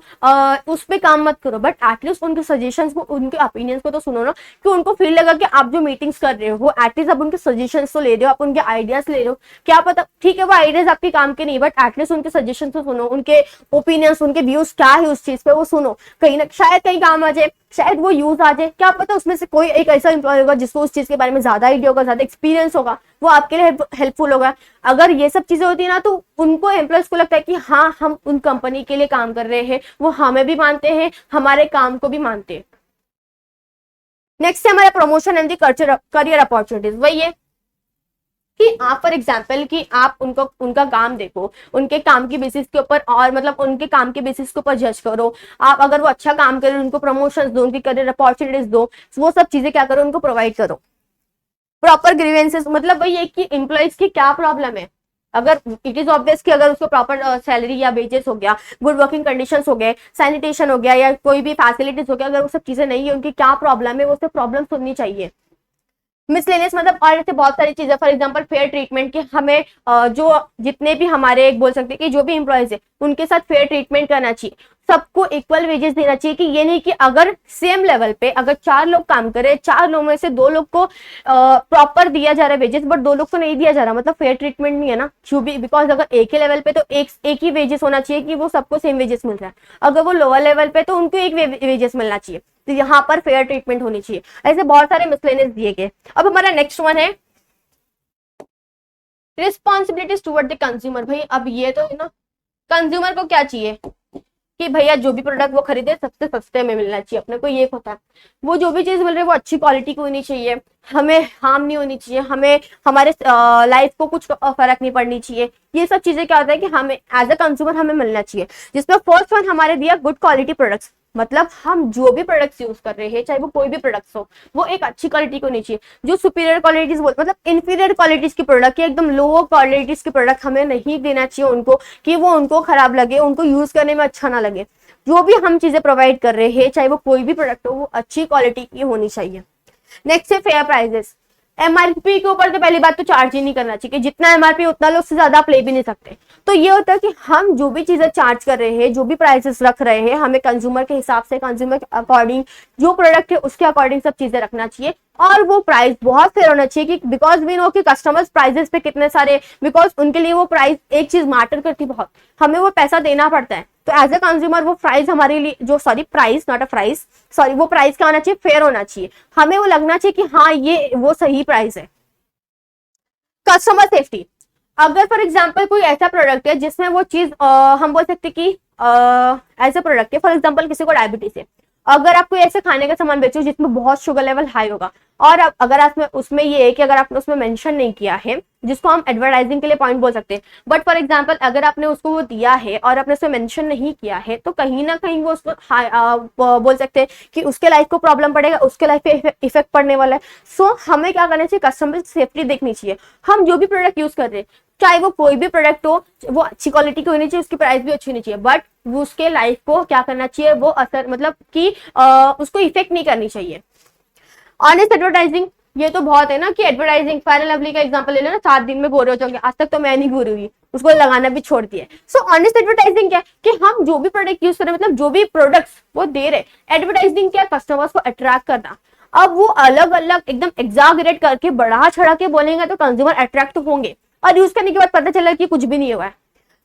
Speaker 1: उस पे काम मत करो, बट एटलीस्ट उनके सजेशंस को, उनके ओपिनियंस को तो सुनो ना, कि उनको फील लगा कि आप जो मीटिंग्स कर रहे हो एटलीस्ट आप उनके सजेशंस तो ले रहे हो, आप उनके आइडियाज ले रहे हो। क्या पता ठीक है वो आइडियाज आपके काम के नहीं, बट एटलीस्ट उनके सजेशन तो सुनो, उनके ओपिनियंस, उनके व्यूज क्या है उस चीज पे वो सुनो, कहीं ना शायद कहीं काम आ जाए, शायद वो यूज आ जाए। क्या पता उसमें से कोई एक ऐसा एम्प्लॉय होगा जिसको उस चीज के बारे में ज्यादा आइडिया होगा, ज्यादा एक्सपीरियंस होगा, वो आपके लिए हेल्पफुल होगा। अगर ये सब चीजें होती है ना, तो उनको एम्प्लॉयज को लगता है कि हाँ हम उन कंपनी के लिए काम कर रहे हैं, वो हमें भी मानते हैं, हमारे काम को भी मानते हैं। नेक्स्ट है हमारा promotion and the career opportunities. वही है कि आप फॉर एग्जाम्पल कि आप उनको उनका काम देखो, उनके काम की बेसिस के ऊपर, और मतलब उनके काम के बेसिस के ऊपर जज करो। आप अगर वो अच्छा काम करें उनको प्रमोशन दो, उनकी करियर अपॉर्चुनिटीज दो, वो सब चीजें क्या करो, उनको प्रोवाइड करो। प्रॉपर ग्रीवेंसेस मतलब वही है कि एम्प्लॉयज की क्या प्रॉब्लम है। अगर इट इज ऑब्वियस कि अगर उसको प्रॉपर सैलरी या वेजेस हो गया, गुड वर्किंग कंडीशंस हो गए, सैनिटेशन हो गया, या कोई भी फैसिलिटीज हो गया, अगर वो सब चीजें नहीं है, उनकी क्या प्रॉब्लम है, वो सब प्रॉब्लम सुननी चाहिए। मिसलेनियस मतलब और ऐसे बहुत सारी चीजें, फॉर एग्जांपल फेयर ट्रीटमेंट, कि हमें जो जितने भी हमारे एक बोल सकते हैं कि जो भी एम्प्लॉयज है उनके साथ फेयर ट्रीटमेंट करना चाहिए, सबको इक्वल वेजेस देना चाहिए। कि ये नहीं कि अगर सेम लेवल पे अगर 4 लोग काम करे, 4 लोगों में से 2 लोग को प्रॉपर दिया जा रहा है वेजेस, बट 2 लोग को नहीं दिया जा रहा, मतलब फेयर ट्रीटमेंट नहीं है ना। क्यों भी, बिकॉज अगर एक ही लेवल पे तो एक ही वेजेस होना चाहिए कि वो सबको सेम वेजेस मिल रहा है, अगर वो लोअर लेवल पे तो उनको एक वेजेस मिलना चाहिए, तो यहाँ पर फेयर ट्रीटमेंट होनी चाहिए। ऐसे बहुत सारे मिसलेनियस दिए गए। अब हमारा नेक्स्ट वन है रिस्पॉन्सिबिलिटीज टुवर्ड द कंज्यूमर। भाई अब ये तो है ना, कंज्यूमर को क्या चाहिए कि भैया जो भी प्रोडक्ट वो खरीदे सबसे सस्ते में मिलना चाहिए। अपने को ये होता है वो जो भी चीज मिल रही है वो अच्छी क्वालिटी की होनी चाहिए, हमें हार्म नहीं होनी चाहिए, हमें हमारे लाइफ को कुछ फर्क नहीं पड़नी चाहिए। ये सब चीजें क्या होता है कि हमें एज अ कंज्यूमर हमें मिलना चाहिए। जिसमें फर्स्ट वन हमारे दिया गुड क्वालिटी प्रोडक्ट्स। मतलब हम जो भी प्रोडक्ट्स यूज कर रहे हैं, चाहे वो कोई भी प्रोडक्ट्स हो, वो एक अच्छी क्वालिटी को होनी चाहिए। जो सुपीरियर क्वालिटीज बोलते मतलब इन्फीरियर क्वालिटीज की प्रोडक्ट, एकदम लो क्वालिटीज की प्रोडक्ट हमें नहीं देना चाहिए उनको, कि वो उनको खराब लगे, उनको यूज करने में अच्छा ना लगे। जो भी हम चीजें प्रोवाइड कर रहे हैं, चाहे वो कोई भी प्रोडक्ट हो, वो अच्छी क्वालिटी की होनी चाहिए। नेक्स्ट है फेयर प्राइजेस। एमआरपी के ऊपर तो पहली बात तो चार्ज ही नहीं करना चाहिए, कि जितना एमआरपी उतना लो, उससे ज्यादा आप ले भी नहीं सकते। तो ये होता है कि हम जो भी चीजें चार्ज कर रहे हैं, जो भी प्राइसेस रख रहे हैं, हमें कंज्यूमर के हिसाब से, कंज्यूमर के अकॉर्डिंग जो प्रोडक्ट है उसके अकॉर्डिंग सब चीजें रखना चाहिए। और वो प्राइस बहुत फेयर होना चाहिए, कि बिकॉज वी नो कि कस्टमर्स प्राइजेस पे कितने सारे, बिकॉज उनके लिए वो प्राइस एक चीज मैटर करती बहुत, हमें वो पैसा देना पड़ता है। तो एज ए कंज्यूमर वो प्राइस हमारे लिए जो, sorry price not a price, sorry वो प्राइस क्या होना चाहिए, फेयर होना चाहिए। हमें वो लगना चाहिए कि हाँ ये वो सही प्राइस है। कस्टमर सेफ्टी, अगर फॉर एग्जाम्पल कोई ऐसा प्रोडक्ट है जिसमें वो चीज हम बोल सकते कि ऐसा प्रोडक्ट है, फॉर एग्जाम्पल किसी को डायबिटीज है, अगर आप कोई ऐसे खाने का सामान बेचो जिसमें बहुत शुगर लेवल हाई होगा, और अगर आपने उसमें ये है कि अगर आपने उसमें मेंशन नहीं किया है, जिसको हम एडवर्टाइजिंग के लिए पॉइंट बोल सकते हैं, बट फॉर एग्जांपल अगर आपने उसको वो दिया है और आपने उसमें मेंशन नहीं किया है, तो कहीं ना कहीं वो उसको बोल सकते हैं कि उसके लाइफ को प्रॉब्लम पड़ेगा, उसके लाइफ पे इफेक्ट पड़ने वाला है। सो हमें क्या करना चाहिए, कस्टमर सेफ्टी देखनी चाहिए। हम जो भी प्रोडक्ट यूज कर रहे हैं, चाहे वो कोई भी प्रोडक्ट हो, वो अच्छी क्वालिटी की होनी चाहिए, उसकी प्राइस भी अच्छी होनी चाहिए, बट उसके लाइफ को क्या करना चाहिए, वो असर मतलब कि उसको इफेक्ट नहीं करनी चाहिए। ऑनेस्ट एडवर्टाइजिंग, ये तो बहुत है ना कि एडवर्टाइजिंग, फेयर एंड लवली का एग्जांपल ले लो ना, 7 दिन में गोरे हो जाओगे, आज तक तो मैं नहीं गोरी हुई, उसको लगाना भी छोड़ दिया। सो ऑनेस्ट एडवर्टाइजिंग क्या है, कि हम जो भी प्रोडक्ट यूज करें, मतलब जो भी प्रोडक्ट्स वो दे रहे, एडवर्टाइजिंग क्या, कस्टमर्स को अट्रैक्ट करना। अब वो अलग अलग एकदम एग्जैगरेट करके बढ़ा चढ़ा के बोलेंगे तो कंज्यूमर अट्रैक्ट होंगे, और यूज करने के बाद पता चला कि कुछ भी नहीं हुआ है।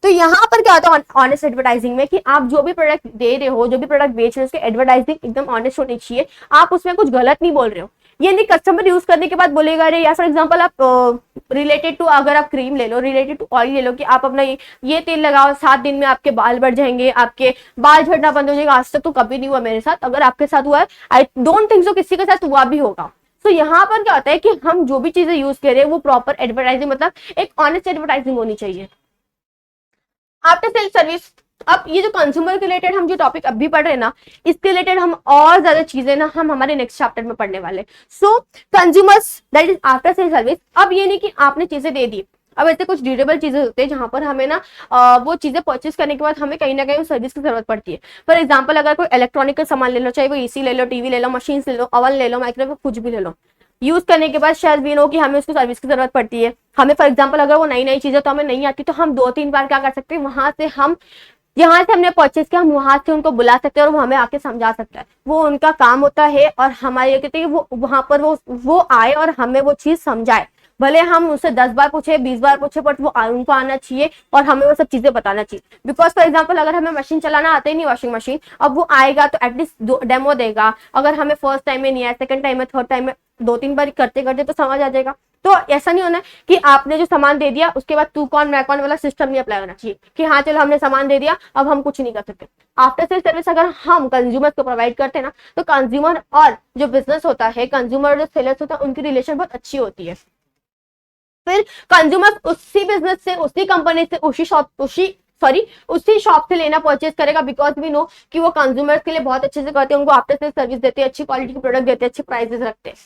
Speaker 1: तो यहाँ पर क्या होता है ऑनेस्ट एडवर्टाइजिंग में, कि आप जो भी प्रोडक्ट दे रहे हो, जो भी प्रोडक्ट बेच रहे हो, उसकी एडवर्टाइजिंग एकदम ऑनेस्ट होनी चाहिए। आप उसमें कुछ गलत नहीं बोल रहे हो, ये नहीं कस्टमर यूज करने के बाद बोलेगा अरे, या फॉर एग्जांपल आप रिलेटेड टू, अगर आप क्रीम ले लो, रिलेटेड टू ऑयल ले लो, कि आप अपना ये तेल लगाओ, 7 दिन में आपके बाल बढ़ जाएंगे, आपके बाल झड़ना बंद हो जाएगा। आज तक तो कभी नहीं हुआ मेरे साथ, अगर आपके साथ हुआ है, आई डोंट थिंक सो किसी के साथ हुआ भी होगा। तो यहाँ पर क्या होता है कि हम जो भी चीजें यूज कर रहे हैं, वो प्रॉपर एडवर्टाइजिंग, मतलब एक ऑनेस्ट एडवर्टाइजिंग होनी चाहिए। आफ्टर सेल सर्विस, अब ये जो कंज्यूमर के रिलेटेड हम जो टॉपिक अभी पढ़ रहे हैं ना, इसके रिलेटेड हम और ज्यादा चीजें ना हम हमारे नेक्स्ट चैप्टर में पढ़ने वाले। सो consumers that is after sale service. अब ये नहीं कि आपने चीजें दे दी, अब ऐसे कुछ ड्यूरेबल चीजें होते हैं जहां पर हमें ना वो चीजें परचेज करने के बाद हमें कहीं ना कहीं सर्विस की जरूरत पड़ती है। फॉर एग्जाम्पल अगर कोई इलेक्ट्रॉनिक का सामान ले लो, चाहे वो एसी ले लो, टीवी ले लो, मशीन ले लो, ओवन ले लो, माइक्रोवेव, कुछ भी ले लो, यूज करने के बाद शायद भी नो कि हमें उसको सर्विस की जरूरत पड़ती है। हमें फॉर एग्जांपल अगर वो नई नई चीजें तो हमें नहीं आती, तो हम 2-3 बार क्या कर सकते हैं, वहां से हम जहां से हमने परचेज किया, हम वहां से उनको बुला सकते हैं और वो हमें आके समझा सकता है। वो उनका काम होता है, और हमारे ये कहते हैं वो वहां पर वो आए और हमें वो चीज समझाए। भले हम उससे 10 बार पूछे, 20 बार पूछे, बट वो उनको आना चाहिए और हमें वो सब चीजें बताना चाहिए। बिकॉज फॉर एग्जाम्पल अगर हमें मशीन चलाना आते ही नहीं, वॉशिंग मशीन, अब वो आएगा तो एटलीस्ट डेमो देगा। अगर हमें फर्स्ट टाइम में नहीं आया, सेकंड टाइम में, थर्ड टाइम में, 2-3 बार करते करते तो समझ आ जाएगा। तो ऐसा नहीं होना कि आपने जो सामान दे दिया उसके बाद तू कौन मैं कौन वाला सिस्टम नहीं अप्लाई होना चाहिए, कि हाँ चलो हमने सामान दे दिया, अब हम कुछ नहीं कर सकते। आफ्टर सेल सर्विस अगर हम कंज्यूमर को प्रोवाइड करते हैं ना, तो कंज्यूमर और जो बिजनेस होता है, कंज्यूमर और जो सेलर्स होता है, उनकी रिलेशन बहुत अच्छी होती है। फिर कंज्यूमर उसी बिजनेस से, उसी कंपनी से, उसी शॉप से लेना परचेज करेगा, बिकॉज वी नो कि वो कंज्यूमर्स के लिए बहुत अच्छे से करते हैं, उनको आफ्टर सेल सर्विस देते हैं, अच्छी क्वालिटी के प्रोडक्ट देते हैं, अच्छे प्राइसेस रखते हैं।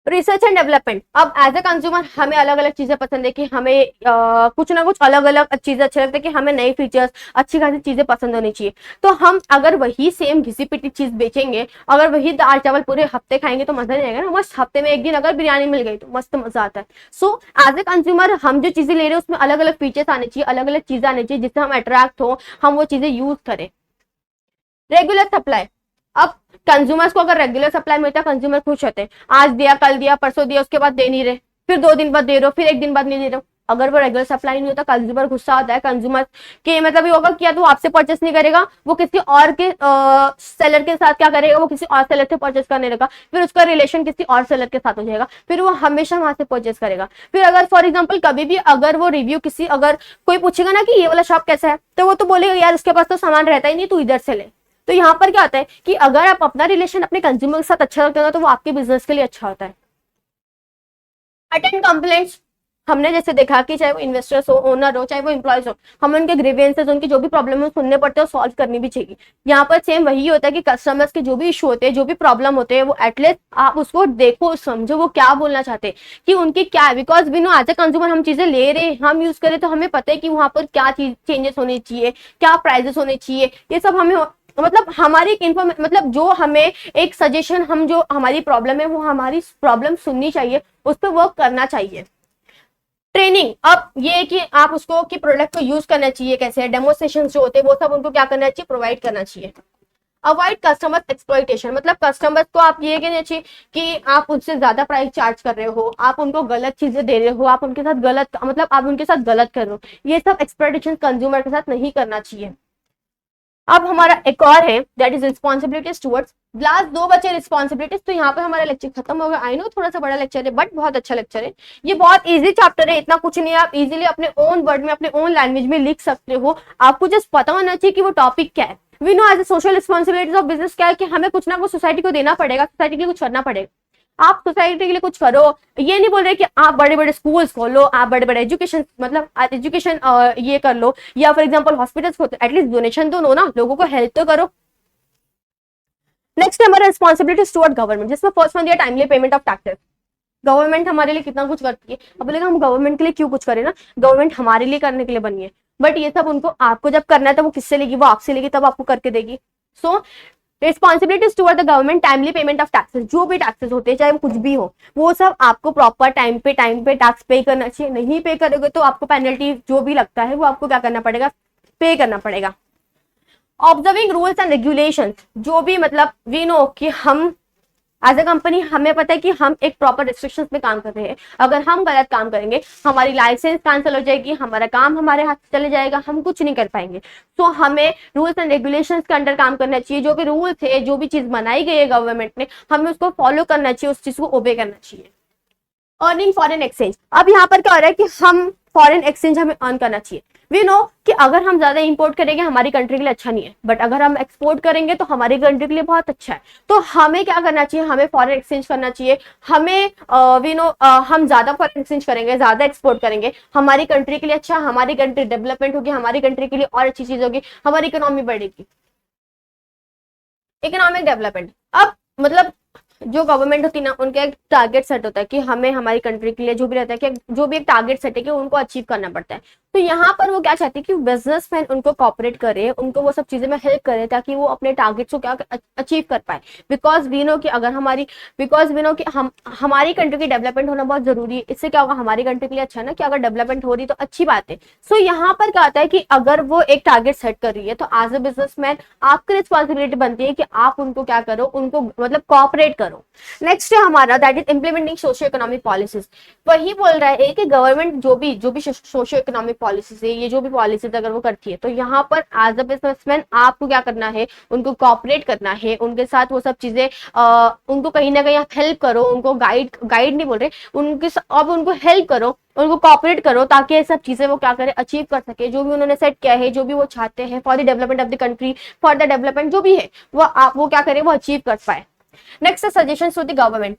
Speaker 1: रिसर्च एंड डेवलपमेंट, अब एज ए कंज्यूमर हमें अलग अलग चीजें पसंद है, कि हमें कुछ ना कुछ अलग अलग चीजें अच्छी लगती है, कि हमें नई फीचर्स, अच्छी खासी चीजें पसंद होनी चाहिए। तो हम अगर वही सेम घिसी पिटी चीज बेचेंगे, अगर वही दाल चावल पूरे हफ्ते खाएंगे तो मजा नहीं आएगा ना। मस्त हफ्ते में एक दिन अगर बिरयानी मिल गई तो मस्त मजा आता है। सो एज ए कंज्यूमर हम जो चीजें ले रहे हैं उसमें अलग अलग फीचर्स आने चाहिए, अलग अलग चीजें आनी चाहिए, जिससे हम अट्रैक्ट हो, हम वो चीजें यूज करें। रेगुलर सप्लाई, अब कंज्यूमर्स को अगर रेगुलर सप्लाई मिलता है, कंज्यूमर खुश होते हैं। आज दिया, कल दिया, परसों दिया, उसके बाद दे नहीं रहे, फिर 2 दिन बाद दे रहे हो, फिर 1 दिन बाद नहीं दे रहे हो। अगर वो रेगुलर सप्लाई नहीं होता, कंज्यूमर गुस्सा आता है, कंज्यूमर के मतलब ये होगा कि या तो आपसे परचेस नहीं करेगा, वो किसी और के सेलर के साथ क्या करेगा, वो किसी और सेलर से परचेस करने लगा, फिर उसका रिलेशन किसी और सेलर के साथ हो जाएगा, फिर वो हमेशा वहां से परचेस करेगा। फिर अगर फॉर एग्जाम्पल कभी भी अगर वो रिव्यू किसी, अगर कोई पूछेगा ना कि ये वाला शॉप कैसा है, तो वो तो बोलेगा यार उसके पास तो सामान रहता ही नहीं, तू इधर से ले। तो यहाँ पर क्या होता है कि अगर आप अपना रिलेशन अपने कंज्यूमर के साथ अच्छा रखते हो ना, तो वो आपके बिजनेस के लिए अच्छा होता है। अटेंड कंप्लेंट्स, हमने जैसे देखा कि चाहे वो इन्वेस्टर्स हो, ओनर हो, चाहे वो एम्प्लॉयज हो, हमें उनके ग्रीवेंसेस, उनकी जो भी प्रॉब्लम है सुनने पड़ते हैं और सॉल्व करनी भी चाहिए। यहाँ पर सेम वही होता है कि कस्टमर्स के जो भी इशू होते हैं, जो भी प्रॉब्लम होते हैं, वो एटलीस्ट आप उसको देखो, समझो वो क्या बोलना चाहते हैं, कि उनकी क्या है। Because we know as a consumer हम चीजें ले रहे हैं, हम यूज करें, तो हमें पता है कि वहां पर क्या चीज चेंजेस होने चाहिए, क्या प्राइजेस होने चाहिए, ये सब हमें मतलब हमारी इन्फॉर्मेशन, मतलब जो हमें एक सजेशन, हम जो हमारी प्रॉब्लम है वो हमारी प्रॉब्लम सुननी चाहिए, उस पर वर्क करना चाहिए। ट्रेनिंग, अब ये कि आप उसको कि प्रोडक्ट को यूज करना चाहिए कैसे, डेमोस्ट्रेशन जो होते हैं वो सब उनको क्या करना चाहिए, प्रोवाइड करना चाहिए। अवॉइड कस्टमर एक्सप्लॉइटेशन, मतलब कस्टमर्स को आप ये कहना चाहिए कि आप उनसे ज्यादा प्राइस चार्ज कर रहे हो, आप उनको गलत चीजें दे रहे हो, आप उनके साथ गलत, मतलब आप उनके साथ गलत कर रहे हो। ये सब एक्सप्लॉइटेशन कंज्यूमर के साथ नहीं करना चाहिए। अब हमारा एक और है that is responsibilities towards, last दो बचे रिस्पॉन्सिबिलिटीज। तो यहाँ पे हमारा लेक्चर खत्म होगा। आई नो थोड़ा सा बड़ा लेक्चर है बट बहुत अच्छा लेक्चर है। ये बहुत इजी चैप्टर है, इतना कुछ नहीं है, आप इजीली अपने ओन वर्ड में, अपने ओन लैंग्वेज में लिख सकते हो। आपको जस्ट पता होना चाहिए कि वो टॉपिक क्या है। We know as a social responsibilities of business क्या है कि हमें कुछ ना कुछ सोसाइटी को देना पड़ेगा, सोसाइटी के लिए कुछ करना पड़ेगा। आप सोसाइटी के लिए कुछ करो, ये नहीं बोल रहे कि आप बड़े बड़े स्कूल्स खोलो, आप बड़े बड़े एजुकेशन, मतलब एजुकेशन ये कर लो, या फॉर एग्जांपल हॉस्पिटल्स खोलो, एटलीस्ट डोनेशन तो लो ना, लोगों को हेल्प तो करो। नेक्स्ट है हमारा रिस्पॉन्सिबिलिटीज टुवर्ड गवर्नमेंट, जिसमें फर्स्ट वन दिया timely payment of taxes. Government हमारे लिए कितना कुछ करती है। अब बोलेगा हम गवर्नमेंट के लिए क्यों कुछ करें ना, गवर्नमेंट हमारे लिए करने के लिए बनी है, बट ये सब उनको आपको जब करना है तो वो किससे लेगी, वो आपसे लेगी, तब आपको करके देगी। So responsibilities toward the government, timely payment of taxes, जो भी टैक्सेस होते हैं चाहे वो कुछ भी हो, वो सब आपको प्रॉपर टाइम पे टैक्स पे करना चाहिए। नहीं पे करोगे तो आपको पेनल्टी जो भी लगता है वो आपको क्या करना पड़ेगा, पे करना पड़ेगा। ऑब्जर्विंग रूल्स एंड रेगुलेशन, जो भी मतलब वी नो कि हम एज अ कंपनी हमें पता है कि हम एक प्रॉपर रिस्ट्रिक्शंस में काम कर रहे हैं। अगर हम गलत काम करेंगे हमारी लाइसेंस कैंसिल हो जाएगी, हमारा काम हमारे हाथ से चले जाएगा, हम कुछ नहीं कर पाएंगे। तो हमें रूल्स एंड रेगुलेशंस के अंडर काम करना चाहिए। जो भी रूल्स है, जो भी चीज बनाई गई है गवर्नमेंट ने, हमें उसको फॉलो करना चाहिए, उस चीज को ओबे करना चाहिए। अर्निंग फॉरेन एक्सचेंज, अब यहाँ पर क्या हो रहा है कि हम फॉरेन एक्सचेंज हमें अर्न करना चाहिए। वी नो कि अगर हम ज्यादा इंपोर्ट करेंगे हमारी कंट्री के लिए अच्छा नहीं है, बट अगर हम एक्सपोर्ट करेंगे तो हमारी कंट्री के लिए बहुत अच्छा है। तो हमें क्या करना चाहिए, हमें फॉरेन एक्सचेंज करना चाहिए। हमें वी नो हम ज्यादा फॉरेन एक्सचेंज करेंगे, ज्यादा एक्सपोर्ट करेंगे, हमारी कंट्री के लिए अच्छा, हमारी कंट्री डेवलपमेंट होगी, हमारी कंट्री के लिए और अच्छी चीज होगी, हमारी इकोनॉमी बढ़ेगी, इकोनॉमिक डेवलपमेंट। अब मतलब जो गवर्नमेंट होती है ना, उनका एक टारगेट सेट होता है कि हमें हमारी कंट्री के लिए जो भी रहता है कि जो भी एक टारगेट सेट है कि उनको अचीव करना पड़ता है। तो यहाँ पर वो क्या चाहती है कि बिजनेसमैन उनको कॉपरेट करे, उनको वो सब चीजें में हेल्प करे, ताकि वो अपने टारगेट्स को क्या अचीव कर पाए। बिकॉज वी नो कि अगर हम हमारी कंट्री की डेवलपमेंट होना बहुत जरूरी है। इससे क्या होगा, हमारी कंट्री के लिए अच्छा है ना, कि अगर डेवलपमेंट हो रही तो अच्छी बात है। सो यहाँ पर क्या होता है कि अगर वो एक टारगेट सेट कर रही है तो एज अ बिजनेसमैन आपकी रिस्पॉन्सिबिलिटी बनती है कि आप उनको क्या करो, उनको मतलब कॉपरेट करो। नेक्स्ट है हमारा that is implementing socio economic policies. वही बोल रहा है कि गवर्नमेंट जो भी सोशियो इकोनॉमिक पॉलिसीज है, ये जो भी पॉलिसीज अगर वो करती है, तो यहाँ पर एज अ बिजनेसमैन आपको क्या करना है, उनको कॉपरेट करना है, उनके साथ वो सब चीजें उनको कहीं ना कहीं हेल्प करो, उनको गाइड नहीं बोल रहे, उनके अब उनको हेल्प करो, उनको कॉपरेट करो, ताकि ये सब चीजें वो क्या करे, अचीव कर सके, जो भी उन्होंने सेट किया है, जो भी वो चाहते हैं for the development of the country, for the development जो भी है वो क्या करे, वो अचीव कर पाए। Next suggestion to the government.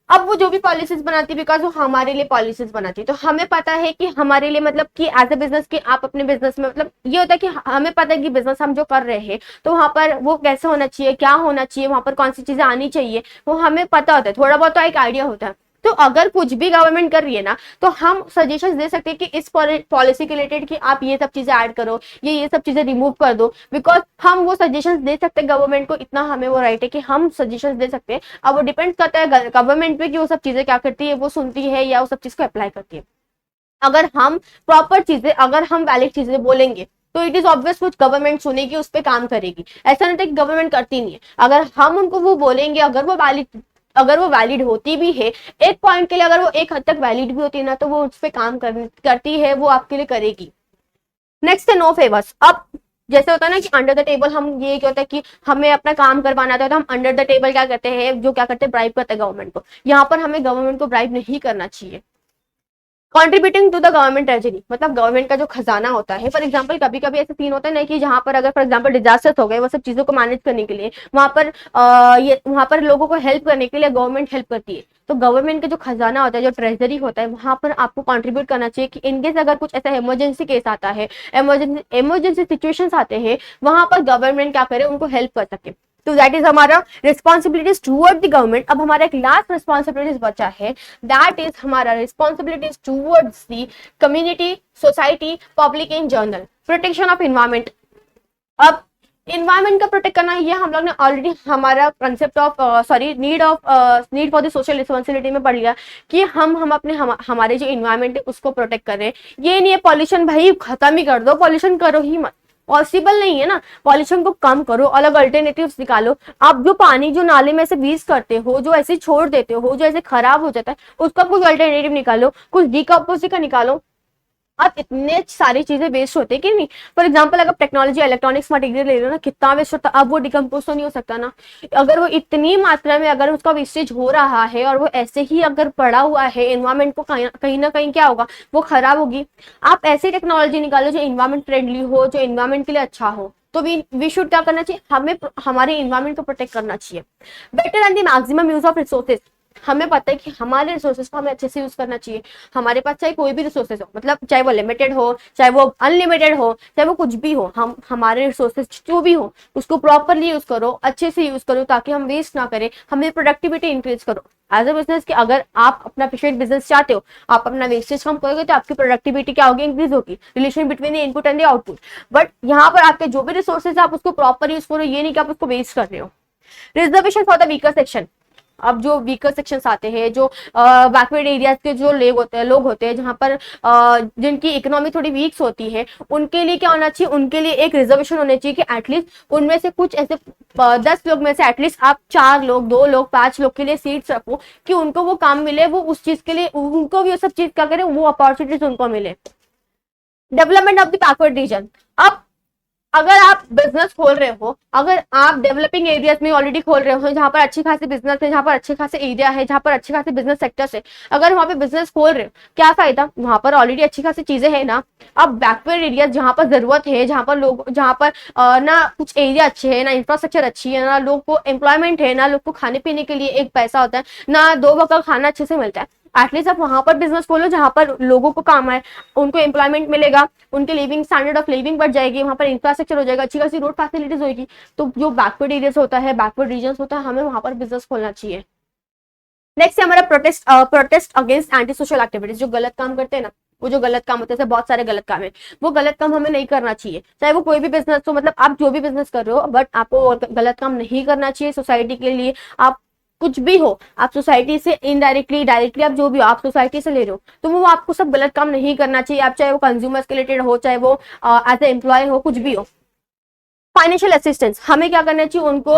Speaker 1: अब वो जो भी पॉलिसीज बनाती है, बिकॉज वो हमारे लिए पॉलिसीज बनाती है, तो हमें पता है कि हमारे लिए मतलब कि एज ए बिजनेस कि आप अपने बिजनेस में मतलब ये होता है कि हमें पता है कि बिजनेस हम जो कर रहे हैं तो वहां पर वो कैसे होना चाहिए, क्या होना चाहिए, वहां पर कौन सी चीजें आनी चाहिए, वो हमें पता होता है, थोड़ा बहुत तो एक आइडिया होता है। तो अगर कुछ भी गवर्नमेंट कर रही है ना, तो हम सजेशंस दे सकते हैं कि इस पॉलिसी के रिलेटेड कि आप ये सब चीजें ऐड करो, ये सब चीजें रिमूव कर दो। बिकॉज हम वो सजेशंस दे सकते हैं गवर्नमेंट को, इतना हमें वो राइट है कि हम सजेशंस दे सकते हैं। अब वो डिपेंड करता है गवर्नमेंट पे कि वो सब चीजें क्या करती है, वो सुनती है या वो सब चीज को अप्लाई करती है। अगर हम प्रॉपर चीजें, अगर हम वैलिड चीजें बोलेंगे तो इट इज ऑब्वियस कुछ गवर्नमेंट सुनेगी, उस पर काम करेगी। ऐसा नहीं था कि गवर्नमेंट करती नहीं है, अगर हम उनको वो बोलेंगे, अगर वो वैलिड होती भी है एक पॉइंट के लिए, अगर वो एक हद तक वैलिड भी होती है ना, तो वो उस पर काम करती है, वो आपके लिए करेगी। नेक्स्ट है नो फेवर्स। अब जैसे होता है ना कि अंडर द टेबल हम ये क्या होता है कि हमें अपना काम करवाना था, तो हम अंडर द टेबल क्या करते हैं, जो क्या करते हैं, ब्राइब करते हैं गवर्नमेंट को। यहाँ पर हमें गवर्नमेंट को ब्राइब नहीं करना चाहिए। Contributing to the government treasury, मतलब गवर्नमेंट का जो खजाना होता है। फॉर एग्जांपल कभी कभी ऐसे सीन होता है ना कि जहां पर अगर फॉर एग्जांपल डिजास्टर्स हो गए, वो सब चीजों को मैनेज करने के लिए वहां पर लोगों को हेल्प करने के लिए गवर्नमेंट हेल्प करती है। तो गवर्नमेंट का जो खजाना होता है, जो ट्रेजरी होता है, वहां पर आपको कंट्रीब्यूट करना चाहिए कि इनकेस अगर कुछ ऐसा इमरजेंसी केस आता है, इमरजेंसी सिचुएशंस आते हैं, वहां पर गवर्नमेंट क्या करे, उनको हेल्प कर सके। तो दैट इज हमारा रिस्पॉन्सिबिलिटीज टूवर्ड द गवर्नमेंट। अब हमारा एक लास्ट रिस्पॉन्सिबिलिटीज बचा है, दैट इज हमारा responsibilities towards the community, society, public in general, protection of environment. अब इन्वायरमेंट का प्रोटेक्ट करना, ये हम लोग ने ऑलरेडी हमारा concept of need for the social responsibility में पढ़ लिया कि हम अपने हमारे जो इन्वायरमेंट है उसको प्रोटेक्ट कर रहे हैं। ये नहीं है पॉल्यूशन भाई खत्म ही कर दो, पॉल्यूशन करो ही मत, पॉसिबल नहीं है ना। पॉल्यूशन को कम करो, अलग अल्टरनेटिव्स निकालो। आप जो पानी जो नाले में से वीज करते हो, जो ऐसे छोड़ देते हो, जो ऐसे खराब हो जाता है, उसका कुछ अल्टरनेटिव निकालो, कुछ डिकम्पोजिंग का निकालो। अब इतने सारी चीजें वेस्ट होते हैं कि नहीं। फॉर एग्जाम्पल अगर टेक्नोलॉजी इलेक्ट्रॉनिक्स मटेरियल ले लो ना, कितना वेस्ट होता है। अब वो डिकम्पोज तो नहीं हो सकता ना। अगर वो इतनी मात्रा में अगर उसका वेस्टेज हो रहा है और वो ऐसे ही अगर पड़ा हुआ है, एनवायरमेंट को कहीं ना कहीं क्या होगा, वो खराब होगी। आप ऐसी टेक्नोलॉजी निकालो जो इन्वायरमेंट फ्रेंडली हो, जो इन्वायरमेंट के लिए अच्छा हो। तो वी शुड क्या करना चाहिए, हमें हमारे इन्वायरमेंट को प्रोटेक्ट करना चाहिए। Better and the maximum use of resources. हमें पता है कि हमारे रिसोर्सेज को हमें अच्छे से यूज करना चाहिए। हमारे पास चाहे कोई भी रिसोर्सेज हो, मतलब चाहे वो लिमिटेड हो, चाहे वो अनलिमिटेड हो, चाहे वो कुछ भी हो, हम हमारे रिसोर्सेज जो भी हो उसको प्रॉपरली यूज करो, अच्छे से यूज करो, ताकि हम वेस्ट ना करें, हमें प्रोडक्टिविटी इंक्रीज करो एज अ बिजनेस। कि अगर आप अपना एफिशिएंट बिजनेस चाहते हो, आप अपना वेस्टेज कम करोगे तो आपकी प्रोडक्टिविटी क्या होगी, इंक्रीज होगी। Relation between the input and the output. But यहाँ पर आपके जो भी रिसोर्सेज आप उसको प्रॉपर यूज करो, ये नहीं कि आप उसको वेस्ट कर रहे हो। Reservation for the weaker section. अब जो वीकर सेक्शंस आते हैं, जो बैकवर्ड एरियाज के जो लोग होते हैं, जहां पर जिनकी इकोनॉमी थोड़ी वीक्स होती है, उनके लिए क्या होना चाहिए, उनके लिए एक रिजर्वेशन होना चाहिए कि एटलीस्ट उनमें से कुछ ऐसे 10 लोग में से एटलीस्ट आप 4 लोग, 2 लोग, 5 लोग के लिए सीट्स रखो कि उनको वो काम मिले, वो उस चीज के लिए उनको भी वो सब चीज क्या करे, वो अपॉर्चुनिटीज उनको मिले। Development of the backward region. अब अगर आप बिजनेस खोल रहे हो, अगर आप डेवलपिंग एरियाज में ऑलरेडी खोल रहे हो, जहां पर अच्छी खासी बिजनेस है, जहां पर अच्छे खासे एरिया है, जहां पर अच्छे खासे बिजनेस सेक्टर्स है, अगर वहां पे बिजनेस खोल रहे हो, क्या फायदा, वहां पर ऑलरेडी अच्छी खासी चीजें है ना। अब बैकवर्ड एरियाज जहां पर जरूरत है, जहां पर लोग, जहां पर ना कुछ एरिया अच्छे है, ना इंफ्रास्ट्रक्चर अच्छी है, ना लोग को एम्प्लॉयमेंट है, ना लोग को खाने पीने के लिए एक पैसा होता है, ना 2 वक्त का खाना अच्छे से मिलता है, एटलीस्ट आप वहां पर बिजनेस खोलो जहां पर लोगों को काम आए, उनको एम्प्लॉयमेंट मिलेगा, उनके लिविंग स्टैंडर्ड ऑफ लिविंग बढ़ जाएगी, वहां पर इंफ्रास्ट्रक्चर हो जाएगा, अच्छी खासी रोड फैसिलिटीज होगी। तो जो बैकवर्ड एरियाज होता है, बैकवर्ड रीजन होता है, हमें वहां पर बिजनेस खोलना चाहिए। नेक्स्ट है हमारा protest against anti social activities. जो गलत काम करते हैं ना, वो जो गलत काम होते हैं, बहुत सारे गलत काम है, वो गलत काम हमें नहीं करना चाहिए। चाहे वो कोई भी बिजनेस हो, मतलब आप जो भी बिजनेस कर रहे हो, बट आपको गलत काम नहीं करना चाहिए सोसाइटी के लिए। आप कुछ भी हो, आप सोसाइटी से इनडायरेक्टली, डायरेक्टली, आप जो भी हो, आप सोसाइटी से ले रहे हो, तो वो आपको सब गलत काम नहीं करना चाहिए। आप चाहे वो कंज्यूमर्स के रिलेटेड हो, चाहे वो एज ए एम्प्लॉय हो, कुछ भी हो। फाइनेंशियल असिस्टेंस, हमें क्या करना चाहिए, उनको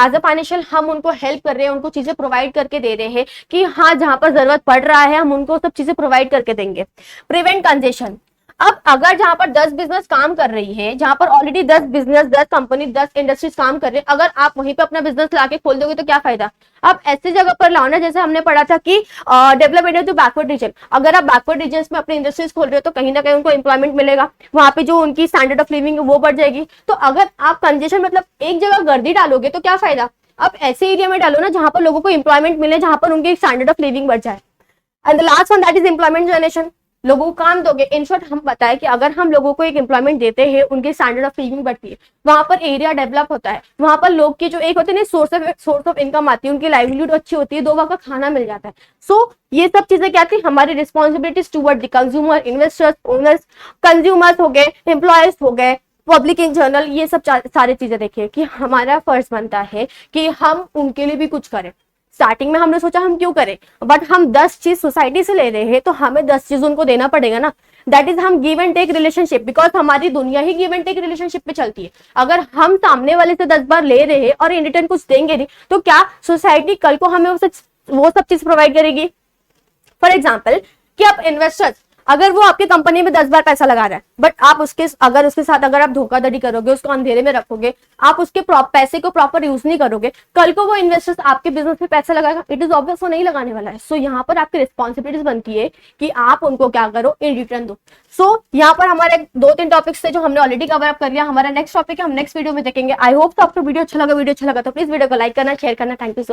Speaker 1: एज अ फाइनेंशियल हम उनको हेल्प कर रहे हैं, उनको चीजें प्रोवाइड करके दे रहे हैं कि हाँ जहां पर जरूरत पड़ रहा है हम उनको सब चीजें प्रोवाइड करके देंगे। Prevent congestion. अब अगर जहां पर 10 बिजनेस काम कर रही है, जहां पर ऑलरेडी 10 बिजनेस, 10 कंपनी, 10 इंडस्ट्रीज काम कर रहे हैं, अगर आप वहीं पे अपना बिजनेस लाके खोल दोगे तो क्या फायदा। आप ऐसी जगह पर लाओ ना, जैसे हमने पढ़ा था कि डेवलपमेंट टू बैकवर्ड रीजन। अगर आप बैकवर्ड रीजन में अपने इंडस्ट्रीज खोल रहे हो तो कहीं ना कहीं उनको एम्प्लॉयमेंट मिलेगा, वहां पे जो उनकी स्टैंडर्ड ऑफ लिविंग वो बढ़ जाएगी। तो अगर आप कंजेशन मतलब एक जगह गर्दी डालोगे तो क्या फायदा। आप ऐसे एरिया में डालो ना जहां पर लोगों को एम्प्लॉयमेंट मिले, जहां पर उनकी स्टैंडर्ड ऑफ लिविंग बढ़ जाए। And the last one that is employment generation. लोगों को काम दोगे, इन शॉर्ट हम बताएं कि अगर हम लोगों को एक एम्प्लॉयमेंट देते हैं, उनके स्टैंडर्ड ऑफ लिविंग बढ़ती है, वहां पर एरिया डेवलप होता है, वहां पर लोग की जो एक होते हैं सोर्स ऑफ इनकम आती है, उनकी लाइवलीहुड अच्छी होती है, 2 वक्त का खाना मिल जाता है। सो ये सब चीजें क्या थी, हमारी responsibilities toward the consumer, investors, owners, consumers हो गए, एम्प्लॉयज हो गए, पब्लिक इन जनरल, ये सब सारी चीजें देखिए कि हमारा फर्ज बनता है कि हम उनके लिए भी कुछ करें। स्टार्टिंग में हमने सोचा हम क्यों करें, बट हम 10 चीज सोसाइटी से ले रहे हैं तो हमें 10 चीज उनको देना पड़ेगा ना। दैट इज हम give and take relationship, because हमारी दुनिया ही गिव एंड टेक रिलेशनशिप पे चलती है। अगर हम सामने वाले से 10 बार ले रहे हैं और इन रिटर्न कुछ देंगे नहीं, तो क्या सोसाइटी कल को हमें वो सब चीज प्रोवाइड करेगी। फॉर एग्जाम्पल कि आप इन्वेस्टर्स, अगर वो आपके कंपनी में 10 बार पैसा लगा रहा है, बट आप उसके साथ अगर आप धोखाधड़ी करोगे, उसको अंधेरे में रखोगे, आप उसके पैसे को प्रॉपर यूज नहीं करोगे, कल को वो इन्वेस्टर्स आपके बिजनेस में पैसा लगाएगा, इट इज ऑब्वियस वो नहीं लगाने वाला है। सो यहाँ पर आपकी रिस्पॉन्सिबिलिटीज बनती है कि आप उनको क्या करो, इन रिटर्न दो। सो यहाँ पर हमारे 2-3 टॉपिक्स थे जो हमने ऑलरेडी कवर अप कर लिया। हमारा नेक्स्ट टॉपिक है, हम नेक्स्ट वीडियो में देखेंगे। आई होप तो आपको वीडियो अच्छा लगा तो प्लीज वीडियो को लाइक करना, शेयर करना। Thank you so much.